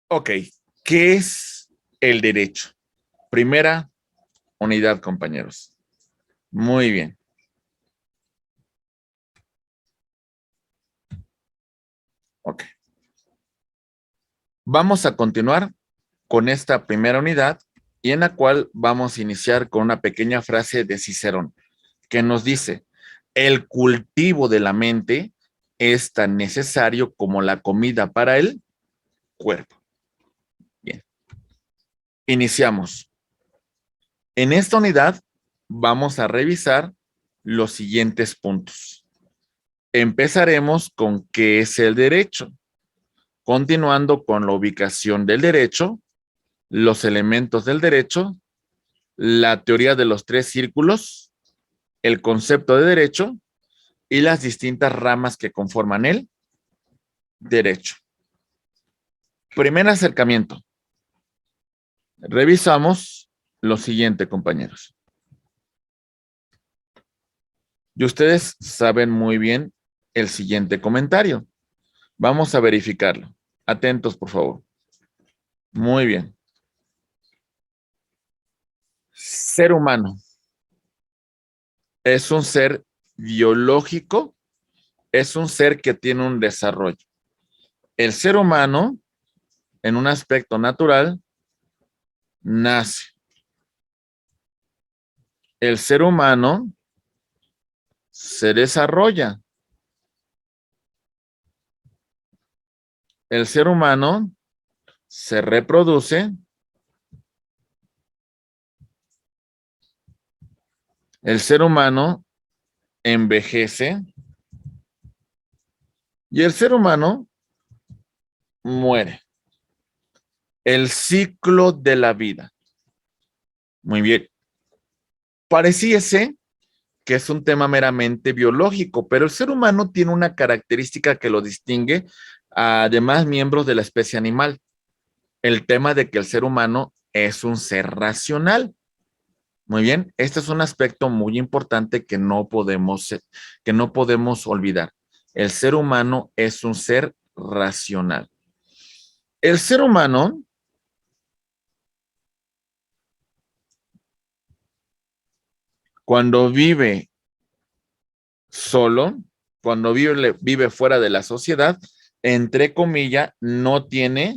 Ok, ¿qué es el derecho? Primera unidad, compañeros. Muy bien. Ok. Vamos a continuar con esta primera unidad y en la cual vamos a iniciar con una pequeña frase de Cicerón que nos dice, el cultivo de la mente es tan necesario como la comida para el cuerpo. Bien, iniciamos. En esta unidad vamos a revisar los siguientes puntos. Empezaremos con qué es el derecho, continuando con la ubicación del derecho, los elementos del derecho, la teoría de los tres círculos, el concepto de derecho y las distintas ramas que conforman el derecho. Primer acercamiento. Revisamos lo siguiente, compañeros. Y ustedes saben muy bien el siguiente comentario. Vamos a verificarlo. Atentos, por favor. Muy bien. Ser humano es un ser biológico, es un ser que tiene un desarrollo. El ser humano, en un aspecto natural, nace. El ser humano se desarrolla. El ser humano se reproduce. El ser humano envejece y el ser humano muere. El ciclo de la vida. Muy bien. Pareciese que es un tema meramente biológico, pero el ser humano tiene una característica que lo distingue a demás miembros de la especie animal. El tema de que el ser humano es un ser racional. Muy bien, este es un aspecto muy importante que no podemos olvidar. El ser humano es un ser racional. El ser humano, cuando vive solo, cuando vive fuera de la sociedad, entre comillas, no tiene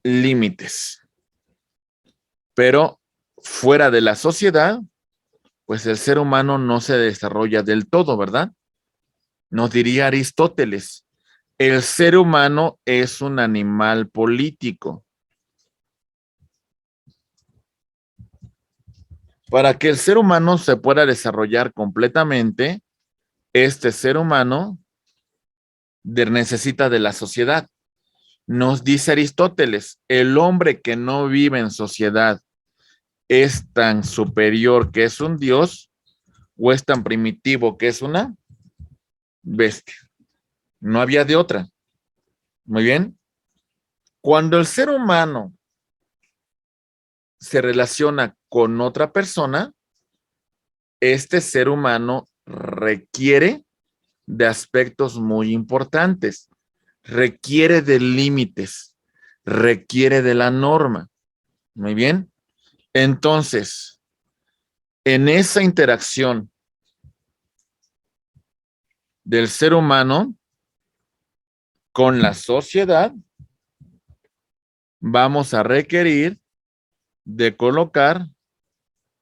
límites. Pero fuera de la sociedad, pues el ser humano no se desarrolla del todo, ¿verdad? Nos diría Aristóteles, el ser humano es un animal político. Para que el ser humano se pueda desarrollar completamente, este ser humano necesita de la sociedad. Nos dice Aristóteles, el hombre que no vive en sociedad es tan superior que es un dios o es tan primitivo que es una bestia. No había de otra. Muy bien. Cuando el ser humano se relaciona con otra persona, este ser humano requiere de aspectos muy importantes, requiere de límites, requiere de la norma. Muy bien. Entonces, en esa interacción del ser humano con la sociedad, vamos a requerir de colocar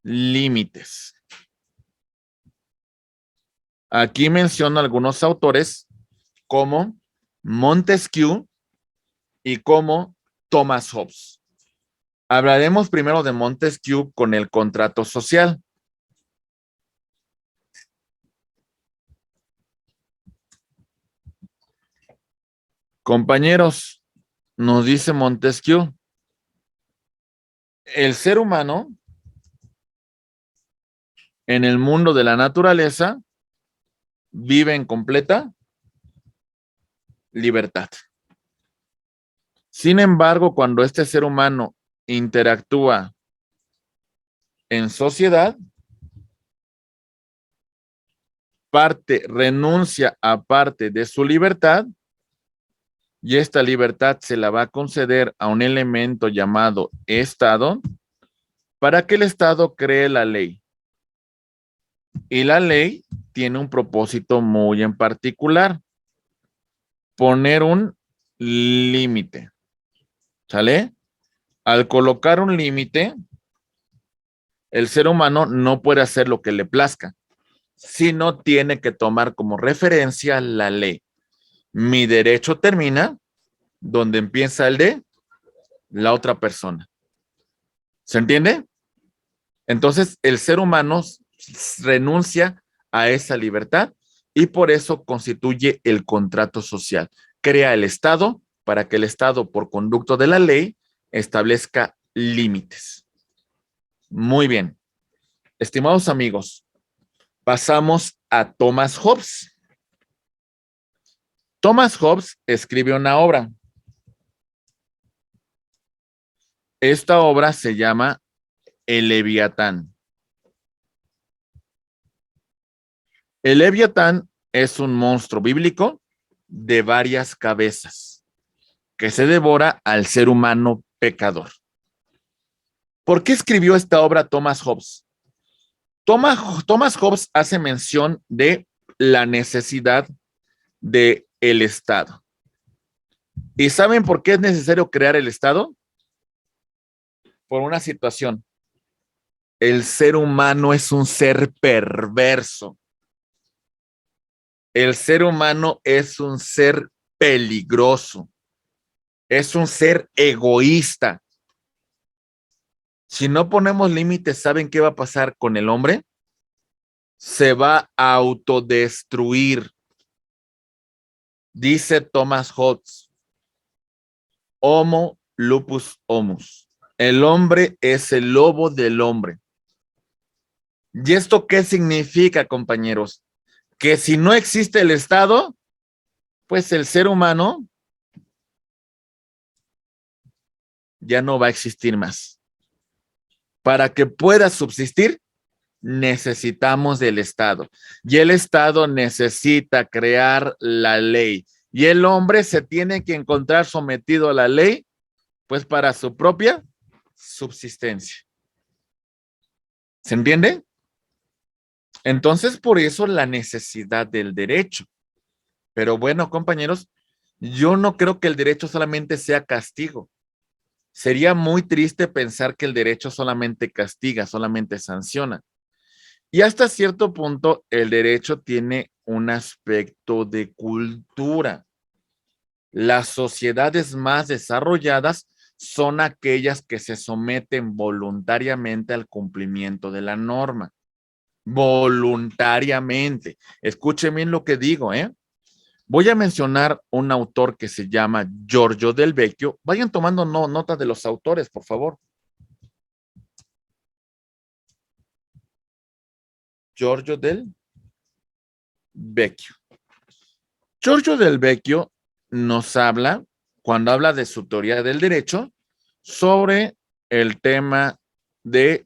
límites. Aquí menciono algunos autores como Montesquieu y como Thomas Hobbes. Hablaremos primero de Montesquieu con el contrato social. Compañeros, nos dice Montesquieu, el ser humano en el mundo de la naturaleza vive en completa libertad. Sin embargo, cuando este ser humano interactúa en sociedad, renuncia a parte de su libertad y esta libertad se la va a conceder a un elemento llamado Estado para que el Estado cree la ley. Y la ley tiene un propósito muy en particular, poner un límite, ¿sale? Al colocar un límite, el ser humano no puede hacer lo que le plazca, sino tiene que tomar como referencia la ley. Mi derecho termina donde empieza el de la otra persona. ¿Se entiende? Entonces, el ser humano renuncia a esa libertad y por eso constituye el contrato social. Crea el Estado para que el Estado, por conducto de la ley, establezca límites. Muy bien. Estimados amigos, pasamos a Thomas Hobbes. Thomas Hobbes escribe una obra. Esta obra se llama El Leviatán. El Leviatán es un monstruo bíblico de varias cabezas que se devora al ser humano pecador. ¿Por qué escribió esta obra Thomas Hobbes? Thomas Hobbes hace mención de la necesidad del Estado. ¿Y saben por qué es necesario crear el Estado? Por una situación. El ser humano es un ser perverso. El ser humano es un ser peligroso. Es un ser egoísta. Si no ponemos límites, ¿saben qué va a pasar con el hombre? Se va a autodestruir. Dice Thomas Hobbes, Homo lupus homus. El hombre es el lobo del hombre. ¿Y esto qué significa, compañeros? Que si no existe el Estado, pues el ser humano ya no va a existir más. Para que pueda subsistir, necesitamos del Estado. Y el Estado necesita crear la ley. Y el hombre se tiene que encontrar sometido a la ley, pues para su propia subsistencia. ¿Se entiende? Entonces, por eso la necesidad del derecho. Pero bueno, compañeros, yo no creo que el derecho solamente sea castigo. Sería muy triste pensar que el derecho solamente castiga, solamente sanciona. Y hasta cierto punto, el derecho tiene un aspecto de cultura. Las sociedades más desarrolladas son aquellas que se someten voluntariamente al cumplimiento de la norma. Voluntariamente. Escuchen bien lo que digo, ¿eh? Voy a mencionar un autor que se llama Giorgio Del Vecchio. Vayan tomando nota de los autores, por favor. Giorgio Del Vecchio. Giorgio Del Vecchio nos habla, cuando habla de su teoría del derecho, sobre el tema de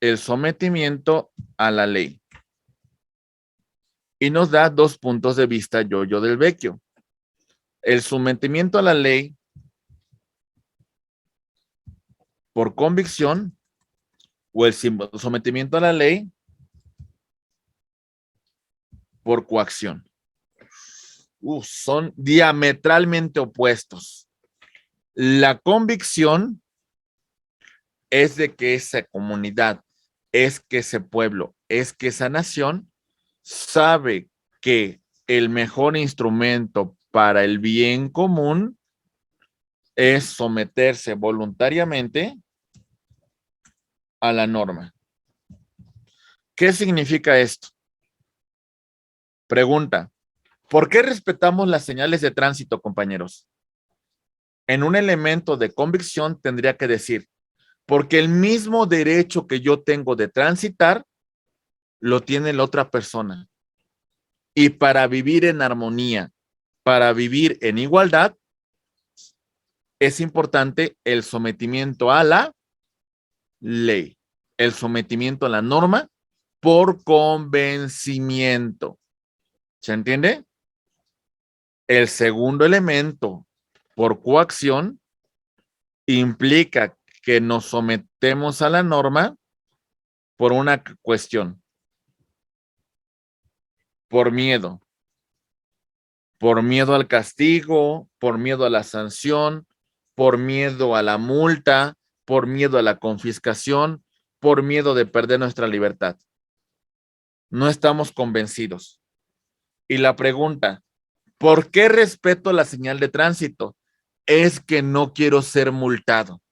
el sometimiento a la ley. Y nos da dos puntos de vista Giorgio Del Vecchio. El sometimiento a la ley por convicción o el sometimiento a la ley por coacción. Son diametralmente opuestos. La convicción es de que esa comunidad, es que ese pueblo, es que esa nación sabe que el mejor instrumento para el bien común es someterse voluntariamente a la norma. ¿Qué significa esto? Pregunta, ¿por qué respetamos las señales de tránsito, compañeros? En un elemento de convicción tendría que decir, porque el mismo derecho que yo tengo de transitar, lo tiene la otra persona. Y para vivir en armonía, para vivir en igualdad, es importante el sometimiento a la ley, el sometimiento a la norma por convencimiento. ¿Se entiende? El segundo elemento por coacción implica que nos sometemos a la norma por una cuestión, por miedo al castigo, por miedo a la sanción, por miedo a la multa, por miedo a la confiscación, por miedo de perder nuestra libertad. No estamos convencidos. Y la pregunta, ¿por qué respeto la señal de tránsito? Es que no quiero ser multado.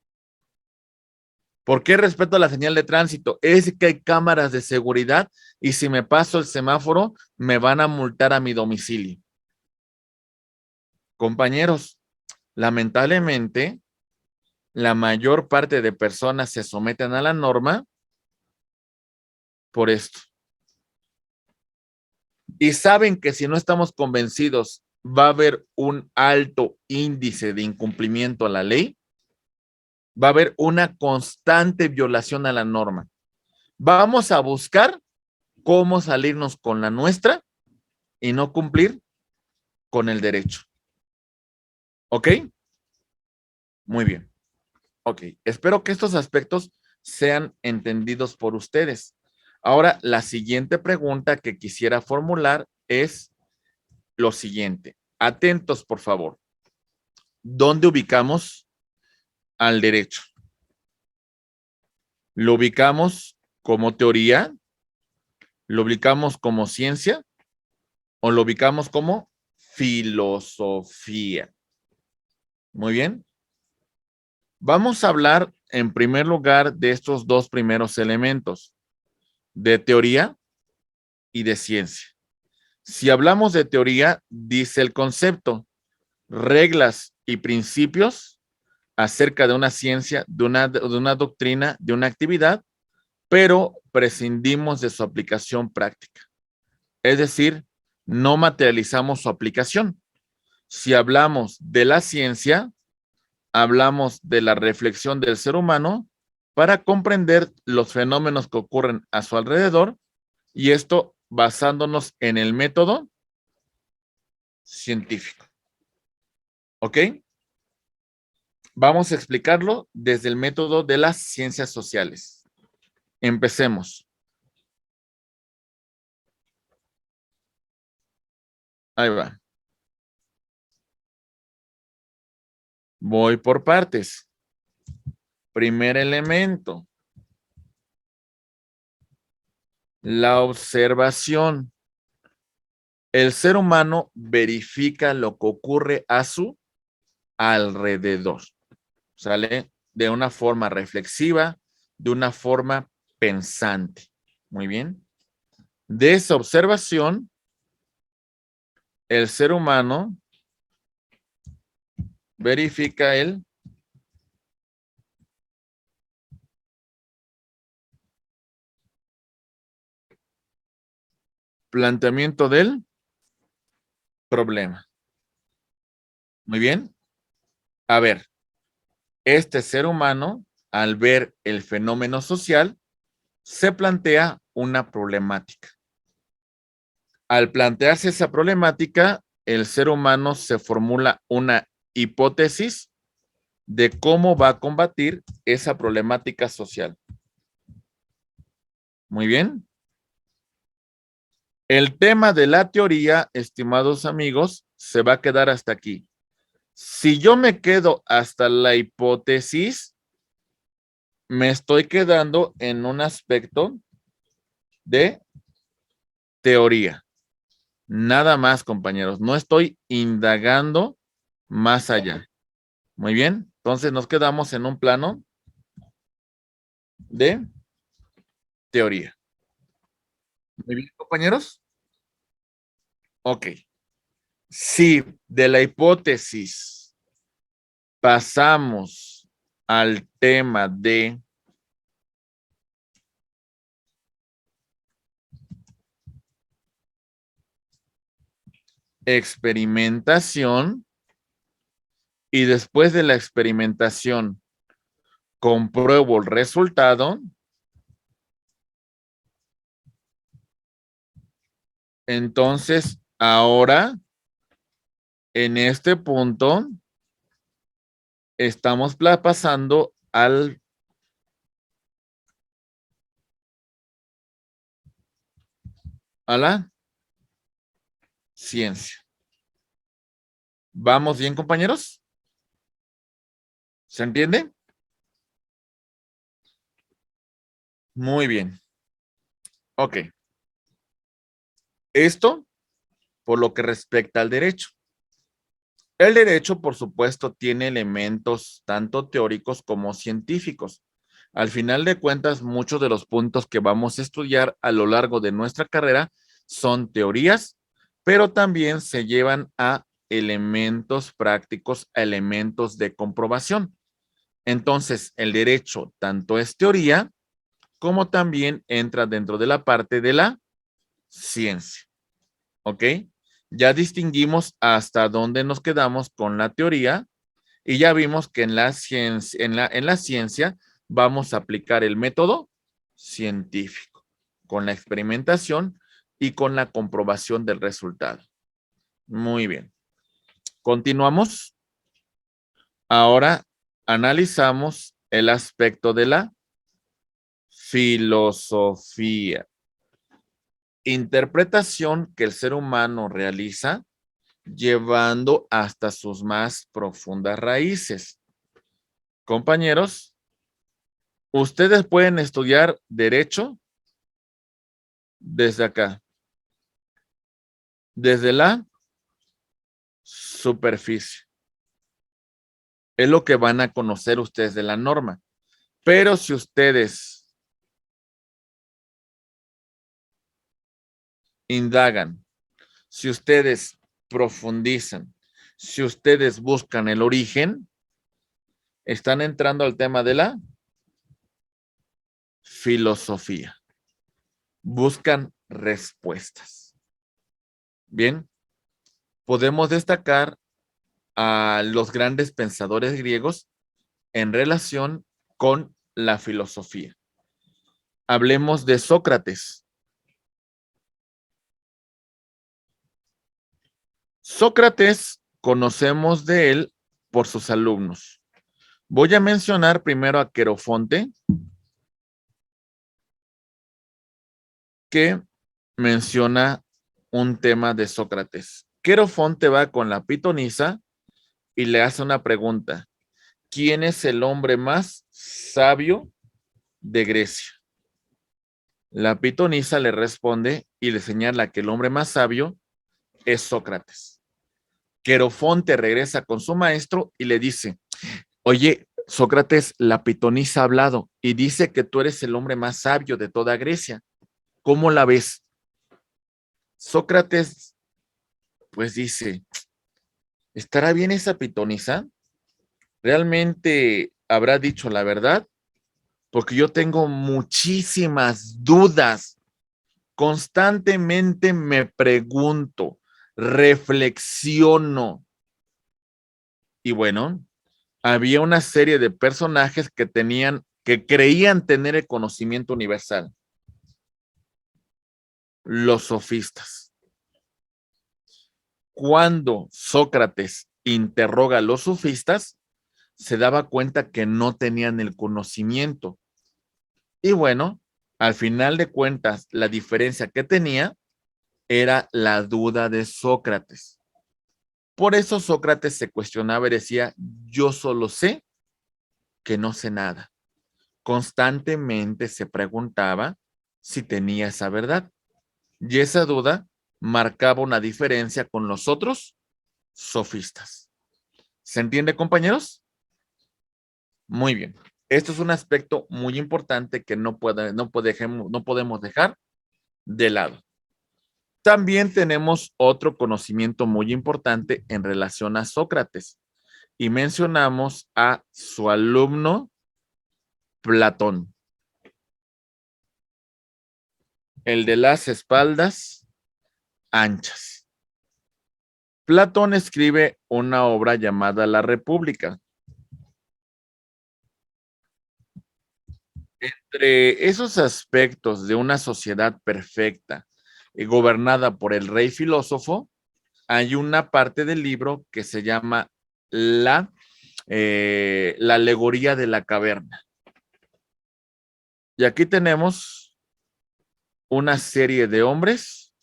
¿Por qué respeto la señal de tránsito? Es que hay cámaras de seguridad y si me paso el semáforo, me van a multar a mi domicilio. Compañeros, lamentablemente, la mayor parte de personas se someten a la norma por esto. Y saben que si no estamos convencidos, va a haber un alto índice de incumplimiento a la ley, va a haber una constante violación a la norma. Vamos a buscar cómo salirnos con la nuestra y no cumplir con el derecho. ¿Ok? Muy bien. Ok. Espero que estos aspectos sean entendidos por ustedes. Ahora, la siguiente pregunta que quisiera formular es lo siguiente. Atentos, por favor. ¿Dónde ubicamos al derecho? ¿Lo ubicamos como teoría? ¿Lo ubicamos como ciencia? ¿O lo ubicamos como filosofía? Muy bien. Vamos a hablar en primer lugar de estos dos primeros elementos, de teoría y de ciencia. Si hablamos de teoría, dice el concepto, reglas y principios acerca de una ciencia, de una doctrina, de una actividad, pero prescindimos de su aplicación práctica. Es decir, no materializamos su aplicación. Si hablamos de la ciencia, hablamos de la reflexión del ser humano para comprender los fenómenos que ocurren a su alrededor y esto basándonos en el método científico. ¿Ok? Vamos a explicarlo desde el método de las ciencias sociales. Empecemos. Ahí va. Voy por partes. Primer elemento. La observación. El ser humano verifica lo que ocurre a su alrededor. ¿Sale? De una forma reflexiva, de una forma pensante. Muy bien. De esa observación, el ser humano verifica el planteamiento del problema. Muy bien. A ver, este ser humano, al ver el fenómeno social, se plantea una problemática. Al plantearse esa problemática, el ser humano se formula una hipótesis de cómo va a combatir esa problemática social. Muy bien. El tema de la teoría, estimados amigos, se va a quedar hasta aquí. Si yo me quedo hasta la hipótesis, me estoy quedando en un aspecto de teoría. Nada más, compañeros. No estoy indagando más allá. Muy bien. Entonces nos quedamos en un plano de teoría. Muy bien, compañeros. Ok. Si de la hipótesis pasamos al tema de experimentación y después de la experimentación compruebo el resultado, entonces ahora en este punto estamos pasando a la ciencia. ¿Vamos bien, compañeros? ¿Se entiende? Muy bien. Ok. Esto por lo que respecta al derecho. El derecho, por supuesto, tiene elementos tanto teóricos como científicos. Al final de cuentas, muchos de los puntos que vamos a estudiar a lo largo de nuestra carrera son teorías, pero también se llevan a elementos prácticos, a elementos de comprobación. Entonces, el derecho tanto es teoría como también entra dentro de la parte de la ciencia. ¿Ok? Ya distinguimos hasta dónde nos quedamos con la teoría y ya vimos que en la ciencia, en la ciencia vamos a aplicar el método científico con la experimentación y con la comprobación del resultado. Muy bien. Continuamos. Ahora analizamos el aspecto de la filosofía. Interpretación que el ser humano realiza llevando hasta sus más profundas raíces. Compañeros, ustedes pueden estudiar derecho desde acá, desde la superficie. Es lo que van a conocer ustedes de la norma. Pero si ustedes indagan, si ustedes profundizan, si ustedes buscan el origen, están entrando al tema de la filosofía. Buscan respuestas. Bien, podemos destacar a los grandes pensadores griegos en relación con la filosofía. Hablemos de Sócrates. Sócrates, conocemos de él por sus alumnos. Voy a mencionar primero a Querofonte, que menciona un tema de Sócrates. Querofonte va con la pitonisa y le hace una pregunta. ¿Quién es el hombre más sabio de Grecia? La pitonisa le responde y le señala que el hombre más sabio es Sócrates. Querofonte regresa con su maestro y le dice, oye, Sócrates, la pitonisa ha hablado y dice que tú eres el hombre más sabio de toda Grecia. ¿Cómo la ves? Sócrates, pues dice, ¿estará bien esa pitonisa? ¿Realmente habrá dicho la verdad? Porque yo tengo muchísimas dudas. Constantemente me pregunto, reflexiono. Y bueno, había una serie de personajes que creían tener el conocimiento universal. Los sofistas. Cuando Sócrates interroga a los sofistas, se daba cuenta que no tenían el conocimiento. Y bueno, al final de cuentas, la diferencia que tenía era la duda de Sócrates. Por eso Sócrates se cuestionaba y decía, yo solo sé que no sé nada. Constantemente se preguntaba si tenía esa verdad. Y esa duda marcaba una diferencia con los otros sofistas. ¿Se entiende, compañeros? Muy bien. Esto es un aspecto muy importante que no podemos dejar de lado. También tenemos otro conocimiento muy importante en relación a Sócrates y mencionamos a su alumno Platón, el de las espaldas anchas. Platón escribe una obra llamada La República. Entre esos aspectos de una sociedad perfecta y gobernada por el rey filósofo, hay una parte del libro que se llama la la alegoría de la caverna. Y aquí tenemos una serie de hombres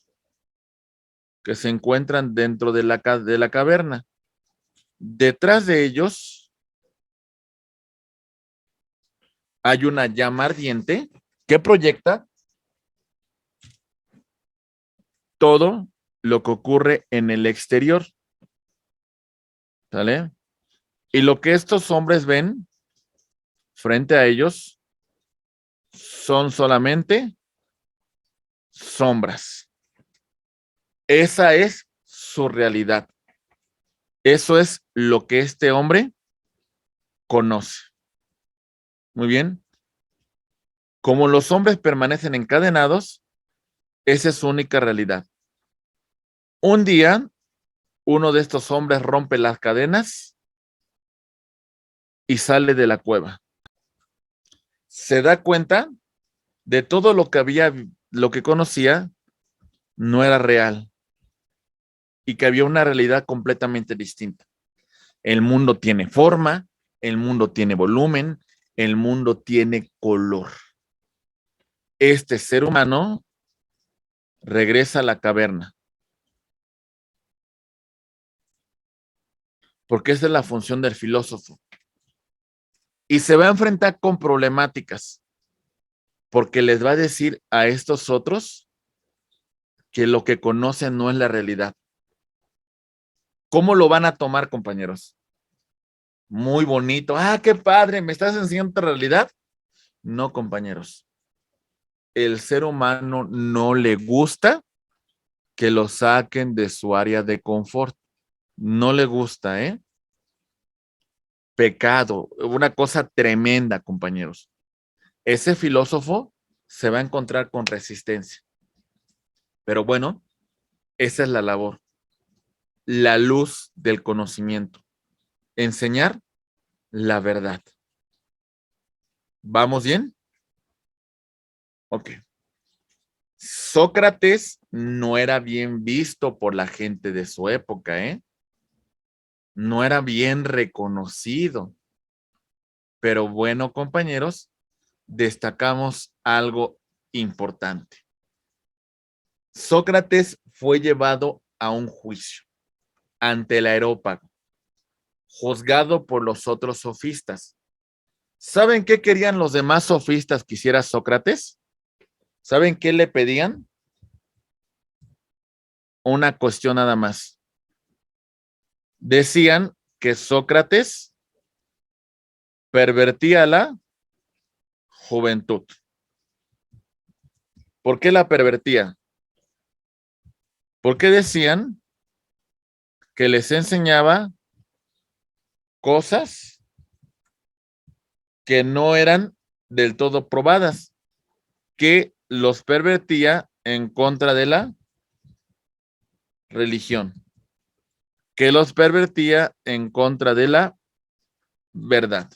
que se encuentran dentro de la caverna. Detrás de ellos hay una llama ardiente que proyecta todo lo que ocurre en el exterior. ¿Sale? Y lo que estos hombres ven frente a ellos son solamente sombras. Esa es su realidad. Eso es lo que este hombre conoce. Muy bien. Como los hombres permanecen encadenados, esa es su única realidad. Un día, uno de estos hombres rompe las cadenas y sale de la cueva. Se da cuenta de todo lo que había, lo que conocía, no era real y que había una realidad completamente distinta. El mundo tiene forma, el mundo tiene volumen, el mundo tiene color. Este ser humano regresa a la caverna, porque esa es la función del filósofo. Y se va a enfrentar con problemáticas, porque les va a decir a estos otros que lo que conocen no es la realidad. ¿Cómo lo van a tomar, compañeros? Muy bonito. Ah, qué padre, ¿me estás enseñando otra realidad? No, compañeros. El ser humano no le gusta que lo saquen de su área de confort. No le gusta, ¿eh? Pecado, una cosa tremenda, compañeros. Ese filósofo se va a encontrar con resistencia. Pero bueno, esa es la labor. La luz del conocimiento. Enseñar la verdad. ¿Vamos bien? Ok. Sócrates no era bien visto por la gente de su época, ¿eh? No era bien reconocido. Pero bueno, compañeros, destacamos algo importante. Sócrates fue llevado a un juicio ante el Areópago, juzgado por los otros sofistas. ¿Saben qué querían los demás sofistas que hiciera Sócrates? ¿Saben qué le pedían? Una cuestión nada más. Decían que Sócrates pervertía la juventud. ¿Por qué la pervertía? Porque decían que les enseñaba cosas que no eran del todo probadas, que los pervertía en contra de la religión, que los pervertía en contra de la verdad.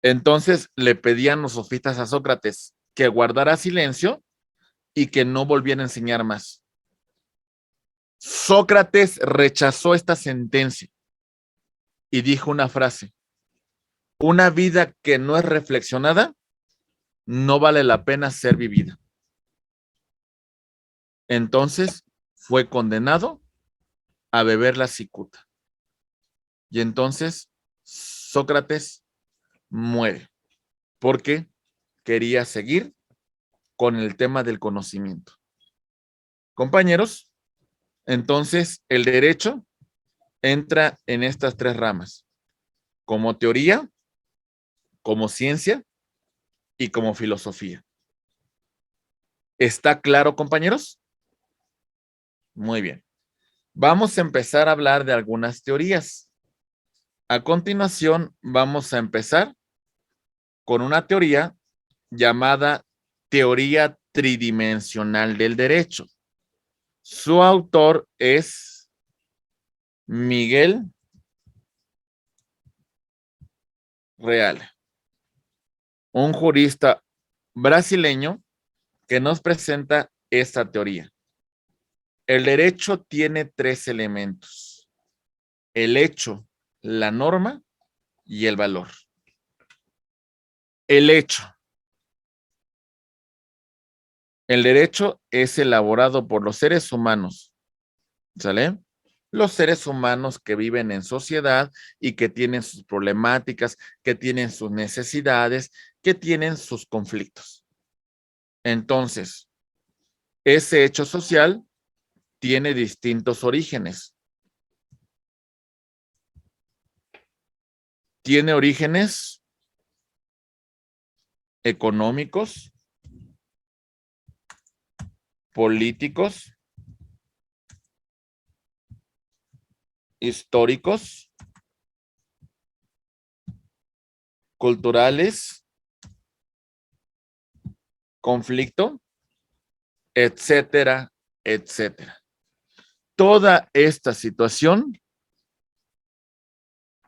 Entonces le pedían los sofistas a Sócrates que guardara silencio y que no volviera a enseñar más. Sócrates rechazó esta sentencia y dijo una frase: una vida que no es reflexionada no vale la pena ser vivida. Entonces fue condenado a beber la cicuta. Y entonces Sócrates muere porque quería seguir con el tema del conocimiento. Compañeros, entonces el derecho entra en estas tres ramas: como teoría, como ciencia y como filosofía. ¿Está claro, compañeros? Muy bien. Vamos a empezar a hablar de algunas teorías. A continuación, vamos a empezar con una teoría llamada teoría tridimensional del derecho. Su autor es Miguel Real, un jurista brasileño que nos presenta esta teoría. El derecho tiene tres elementos: el hecho, la norma y el valor. El hecho. El derecho es elaborado por los seres humanos, ¿sale? Los seres humanos que viven en sociedad y que tienen sus problemáticas, que tienen sus necesidades, que tienen sus conflictos. Entonces, ese hecho social tiene distintos orígenes. Tiene orígenes económicos, políticos, históricos, culturales, conflicto, etcétera, etcétera. Toda esta situación,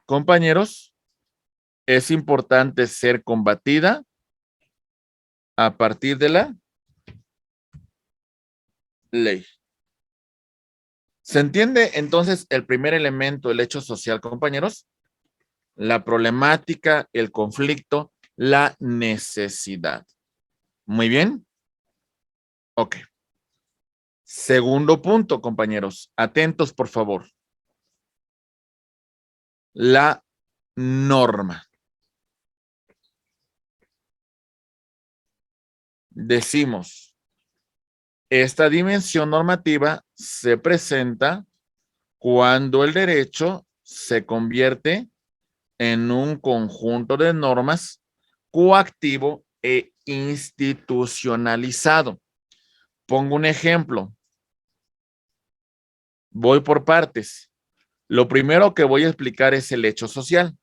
compañeros, es importante ser combatida a partir de la ley. ¿Se entiende entonces el primer elemento, el hecho social, compañeros? La problemática, el conflicto, la necesidad. Muy bien. Ok. Segundo punto, compañeros. Atentos, por favor. La norma. Decimos, esta dimensión normativa se presenta cuando el derecho se convierte en un conjunto de normas coactivo e institucionalizado. Pongo un ejemplo. Voy por partes. Lo primero que voy a explicar es el hecho social.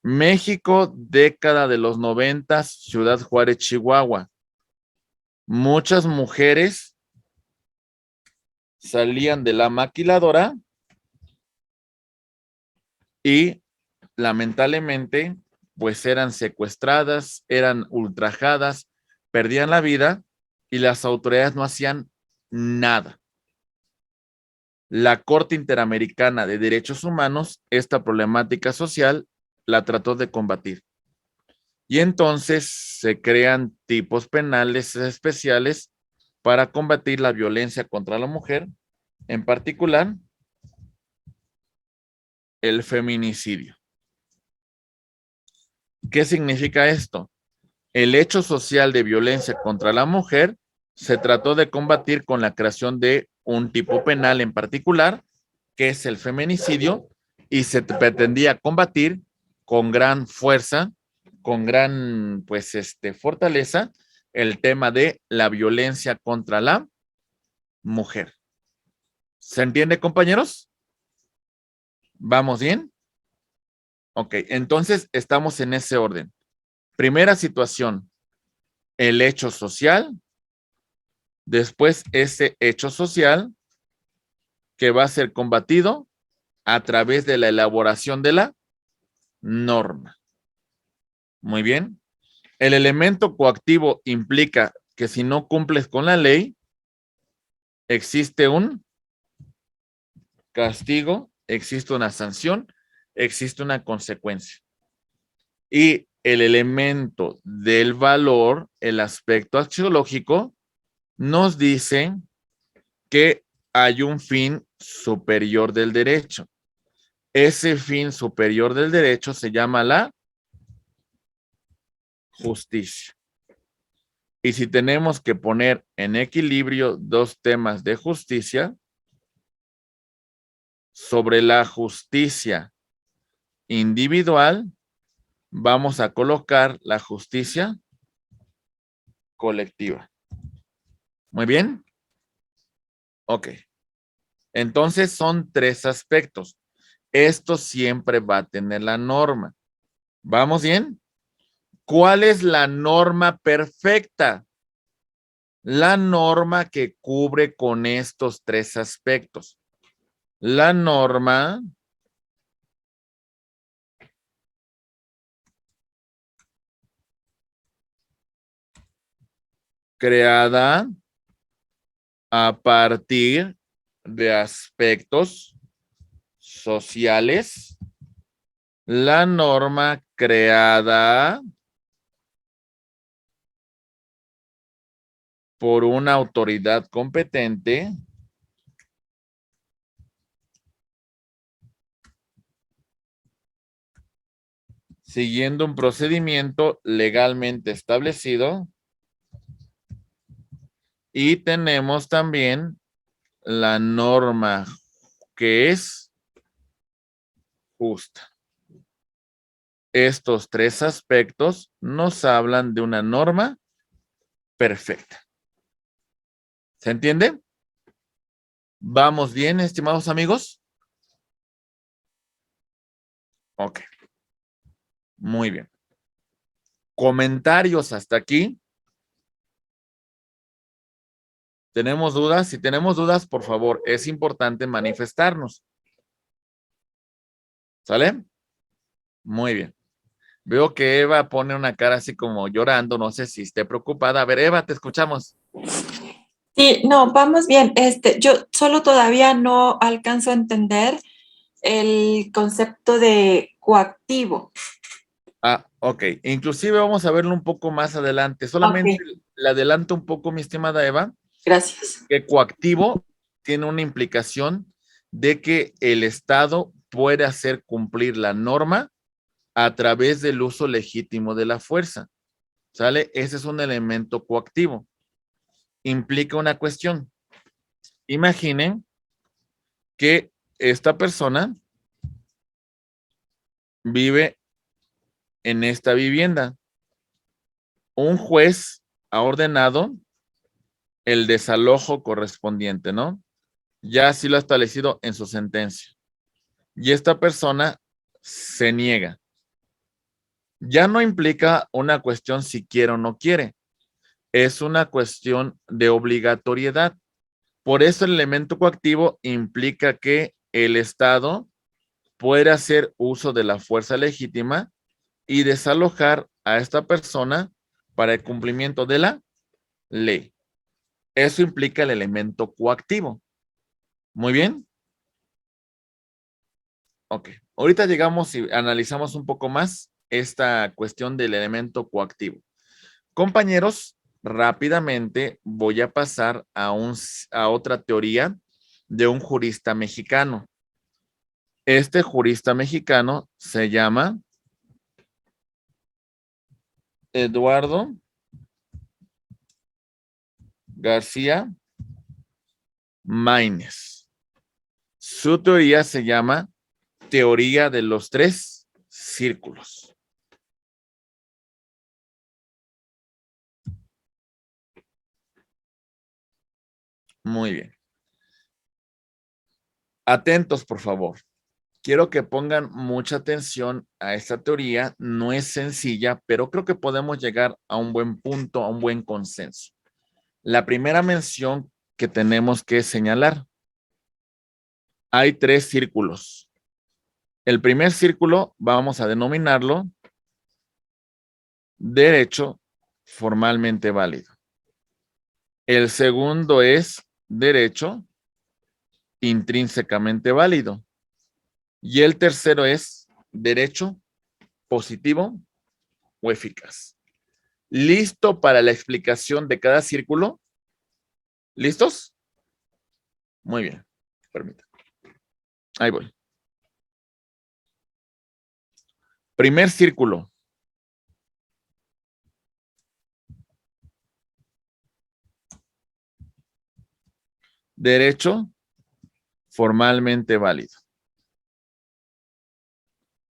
México, década de los 90, Ciudad Juárez, Chihuahua. Muchas mujeres salían de la maquiladora y lamentablemente pues eran secuestradas, eran ultrajadas, perdían la vida y las autoridades no hacían nada. La Corte Interamericana de Derechos Humanos, esta problemática social, la trató de combatir. Y entonces se crean tipos penales especiales para combatir la violencia contra la mujer, en particular el feminicidio. ¿Qué significa esto? El hecho social de violencia contra la mujer se trató de combatir con la creación de un tipo penal en particular, que es el feminicidio, y se pretendía combatir con gran fuerza, con gran, pues, fortaleza, el tema de la violencia contra la mujer. ¿Se entiende, compañeros? ¿Vamos bien? Ok, entonces estamos en ese orden. Primera situación, el hecho social. Después, ese hecho social que va a ser combatido a través de la elaboración de la norma. Muy bien. El elemento coactivo implica que si no cumples con la ley, existe un castigo, existe una sanción, existe una consecuencia. Y el elemento del valor, el aspecto axiológico, nos dice que hay un fin superior del derecho. Ese fin superior del derecho se llama la justicia. Y si tenemos que poner en equilibrio dos temas de justicia, sobre la justicia individual, vamos a colocar la justicia colectiva. Muy bien. Ok. Entonces son tres aspectos. Esto siempre va a tener la norma. ¿Vamos bien? ¿Cuál es la norma perfecta? La norma que cubre con estos tres aspectos. La norma creada a partir de aspectos sociales, la norma creada por una autoridad competente siguiendo un procedimiento legalmente establecido, y tenemos también la norma que es justa. Estos tres aspectos nos hablan de una norma perfecta. ¿Se entiende? ¿Vamos bien, estimados amigos? Ok, muy bien. ¿Comentarios hasta aquí? ¿Tenemos dudas? Si tenemos dudas, por favor, es importante manifestarnos. ¿Sale? Muy bien. Veo que Eva pone una cara así como llorando, no sé si esté preocupada. A ver, Eva, te escuchamos. Sí, no, vamos bien. Yo solo todavía no alcanzo a entender el concepto de coactivo. Ah, ok. Inclusive vamos a verlo un poco más adelante. Solamente Ok, le adelanto un poco, mi estimada Eva, gracias. que coactivo tiene una implicación de que el Estado puede hacer cumplir la norma a través del uso legítimo de la fuerza. ¿Sale? Ese es un elemento coactivo. Implica una cuestión. Imaginen que esta persona vive en esta vivienda. Un juez ha ordenado el desalojo correspondiente, ¿no? Ya así lo ha establecido en su sentencia. Y esta persona se niega. Ya no implica una cuestión si quiere o no quiere. Es una cuestión de obligatoriedad. Por eso el elemento coactivo implica que el Estado puede hacer uso de la fuerza legítima y desalojar a esta persona para el cumplimiento de la ley. Eso implica el elemento coactivo. Muy bien. Ok. Ahorita llegamos y analizamos un poco más esta cuestión del elemento coactivo. Compañeros, rápidamente voy a pasar a otra teoría de un jurista mexicano. Este jurista mexicano se llama Eduardo García Maínez. Su teoría se llama teoría de los tres círculos. Muy bien. Atentos, por favor. Quiero que pongan mucha atención a esta teoría. No es sencilla, pero creo que podemos llegar a un buen punto, a un buen consenso. La primera mención que tenemos que señalar. Hay tres círculos. El primer círculo vamos a denominarlo derecho formalmente válido. El segundo es derecho intrínsecamente válido. Y el tercero es derecho positivo o eficaz. ¿Listo para la explicación de cada círculo? ¿Listos? Muy bien. Permítanme. Ahí voy. Primer círculo. Derecho formalmente válido.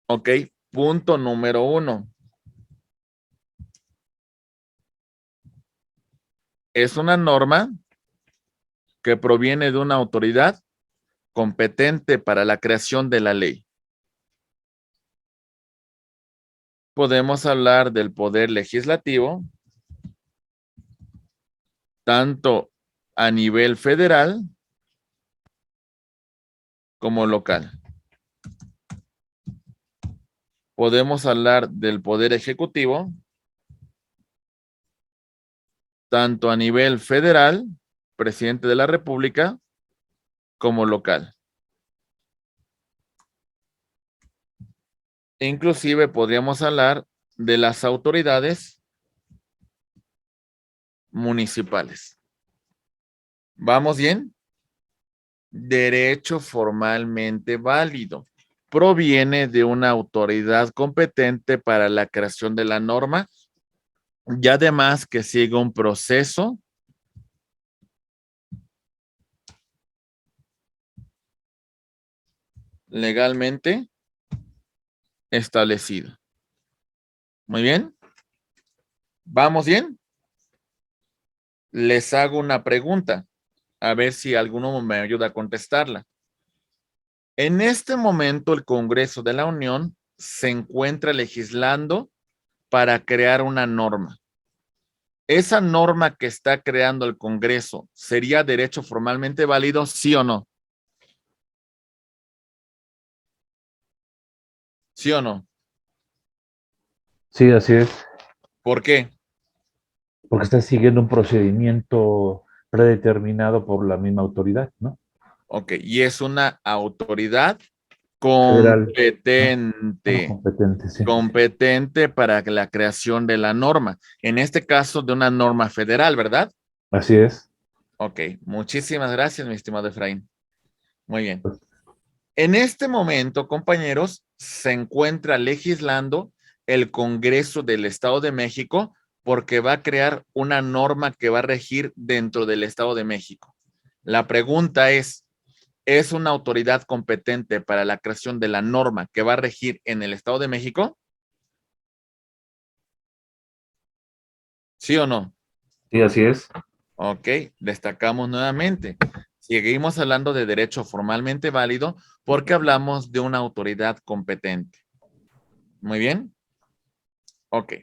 Ok. Punto número 1. Es una norma que proviene de una autoridad competente para la creación de la ley. Podemos hablar del poder legislativo, tanto a nivel federal como local. Podemos hablar del poder ejecutivo, tanto a nivel federal, presidente de la República, como local. Inclusive podríamos hablar de las autoridades municipales. ¿Vamos bien? Derecho formalmente válido. Proviene de una autoridad competente para la creación de la norma y además que sigue un proceso legalmente establecido. Muy bien. ¿Vamos bien? Les hago una pregunta, a ver si alguno me ayuda a contestarla. En este momento, el Congreso de la Unión se encuentra legislando para crear una norma. ¿Esa norma que está creando el Congreso sería derecho formalmente válido, sí o no? ¿Sí o no? Sí, así es, ¿Por qué? porque está siguiendo un procedimiento predeterminado por la misma autoridad, ¿no? Ok, y es una autoridad Federal, ¿no? Bueno, competente, competente, sí. competente para la creación de la norma. En este caso, de una norma federal, ¿verdad? Así es. Ok, muchísimas gracias, mi estimado Efraín. Muy bien. En este momento, compañeros, se encuentra legislando el Congreso del Estado de México porque va a crear una norma que va a regir dentro del Estado de México. La pregunta ¿es una autoridad competente para la creación de la norma que va a regir en el Estado de México? ¿Sí o no? Sí, así es. Ok, destacamos nuevamente. Seguimos hablando de derecho formalmente válido porque hablamos de una autoridad competente. Muy bien. Ok.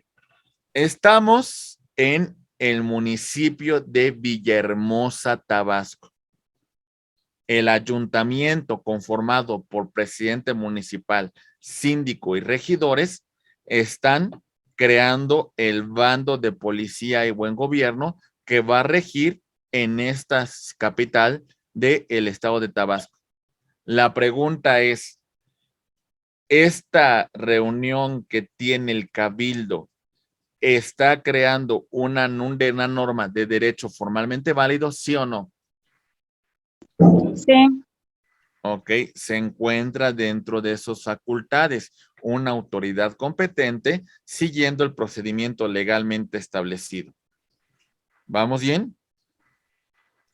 Estamos en el municipio de Villahermosa, Tabasco. El ayuntamiento conformado por presidente municipal, síndico y regidores están creando el bando de policía y buen gobierno que va a regir en esta capital del estado de Tabasco. La pregunta es, ¿esta reunión que tiene el cabildo está creando una norma de derecho formalmente válido, sí o no? Sí, Ok, se encuentra dentro de sus facultades una autoridad competente siguiendo el procedimiento legalmente establecido. ¿Vamos bien?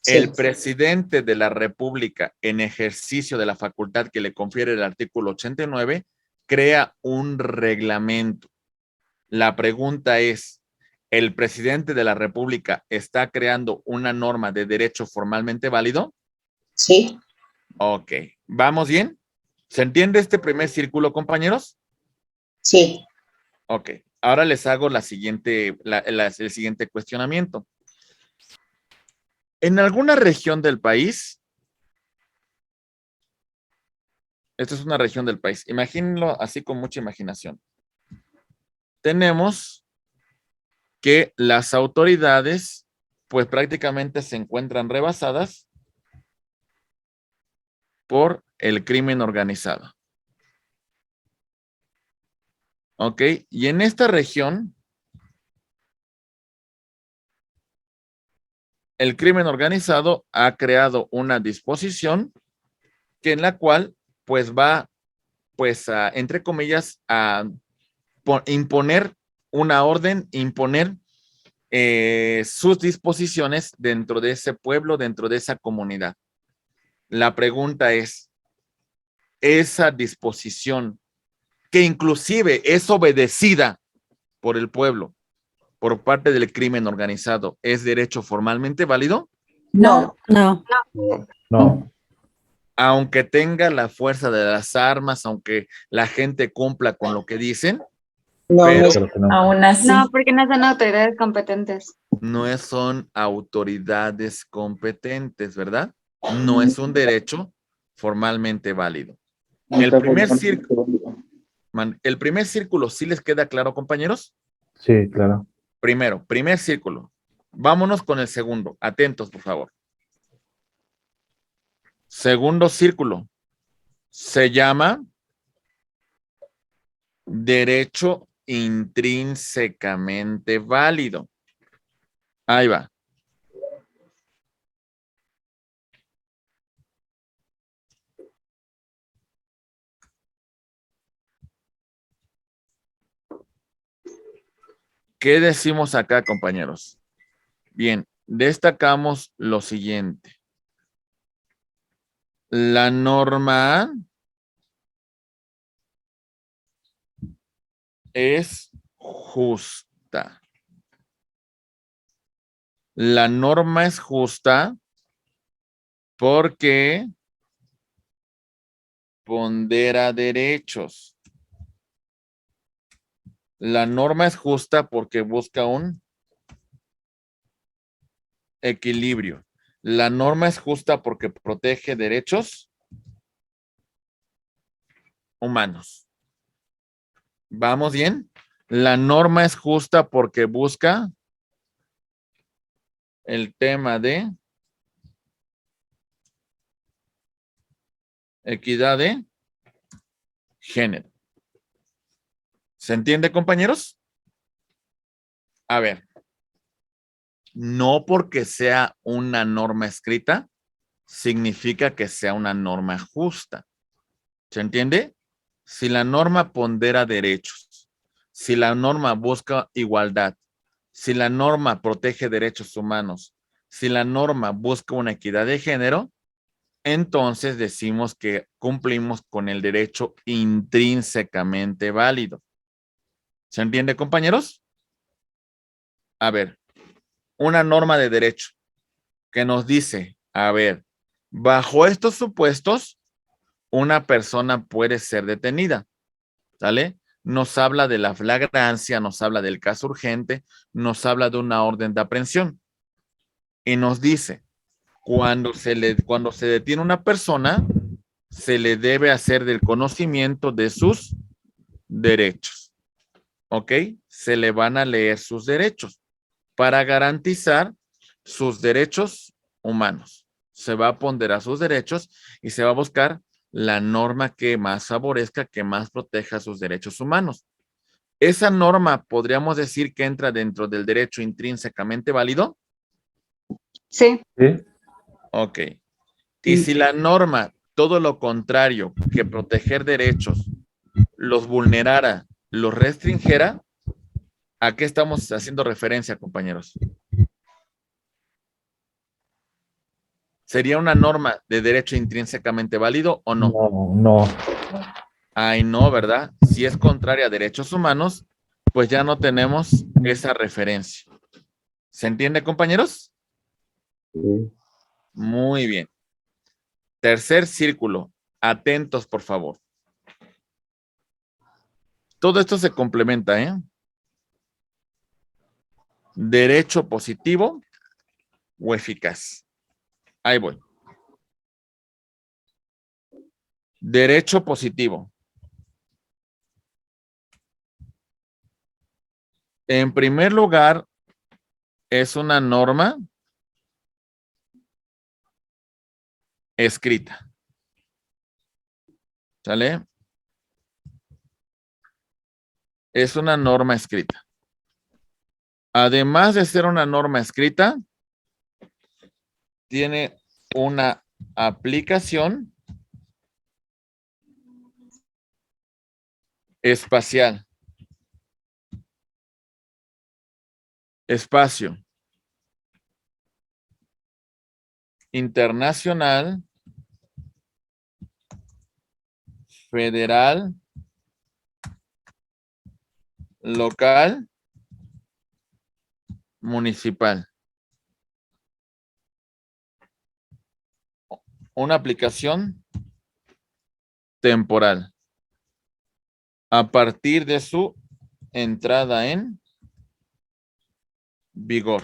El presidente de la República, en ejercicio de la facultad que le confiere el artículo 89, crea un reglamento. La pregunta es, ¿el presidente de la República está creando una norma de derecho formalmente válido? Sí, Ok, ¿vamos bien? ¿Se entiende este primer círculo, compañeros? sí. Ok, ahora les hago el siguiente cuestionamiento. En alguna región del país, esta es una región del país, imagínenlo así con mucha imaginación. Tenemos que las autoridades, pues prácticamente se encuentran rebasadas por el crimen organizado. Ok, y en esta región, el crimen organizado ha creado una disposición que en la cual pues va pues a, entre comillas a imponer una orden, imponer sus disposiciones dentro de ese pueblo, dentro de esa comunidad. La pregunta es, esa disposición que inclusive es obedecida por el pueblo, por parte del crimen organizado, ¿es derecho formalmente válido? No, no. No, Aunque tenga la fuerza de las armas, aunque la gente cumpla con lo que dicen, no, no pero es creo que no. Aún así, No, porque no son autoridades competentes. no son autoridades competentes, ¿verdad? No es un derecho formalmente válido. El primer círculo, ¿sí les queda claro, compañeros? Sí, claro. Primero, primer círculo. Vámonos con el segundo. Atentos, por favor. Segundo círculo se llama derecho intrínsecamente válido. Ahí va. ¿Qué decimos acá, compañeros? Bien, destacamos lo siguiente. La norma es justa. La norma es justa porque pondera derechos. La norma es justa porque busca un equilibrio. La norma es justa porque protege derechos humanos. ¿Vamos bien? La norma es justa porque busca el tema de equidad de género. ¿Se entiende, compañeros? A ver, no porque sea una norma escrita, significa que sea una norma justa. ¿Se entiende? Si la norma pondera derechos, si la norma busca igualdad, si la norma protege derechos humanos, si la norma busca una equidad de género, entonces decimos que cumplimos con el derecho intrínsecamente válido. ¿Se entiende, compañeros? A ver, una norma de derecho que nos dice, a ver, bajo estos supuestos, una persona puede ser detenida, ¿sale? Nos habla de la flagrancia, nos habla del caso urgente, nos habla de una orden de aprehensión y nos dice, cuando se detiene una persona, se le debe hacer del conocimiento de sus derechos, ¿ok? Se le van a leer sus derechos para garantizar sus derechos humanos. Se va a ponderar sus derechos y se va a buscar la norma que más favorezca, que más proteja sus derechos humanos. Esa norma podríamos decir que entra dentro del derecho intrínsecamente válido. Sí, ¿Sí? Ok. Y si la norma, todo lo contrario, que proteger derechos, los vulnerara, los restringiera, ¿a qué estamos haciendo referencia, compañeros? ¿Sería una norma de derecho intrínsecamente válido o no? No, no. Ay, no, ¿verdad? Si es contraria a derechos humanos, pues ya no tenemos esa referencia. ¿Se entiende, compañeros? Sí. Muy bien. Tercer círculo. Atentos, por favor. Todo esto se complementa, ¿eh? Derecho positivo o eficaz. Ahí voy. Derecho positivo. En primer lugar, es una norma escrita. ¿Sale? Es una norma escrita. Además de ser una norma escrita, tiene una aplicación espacial. Espacio. Internacional. Federal. Local. Municipal. Una aplicación temporal. A partir de su entrada en vigor.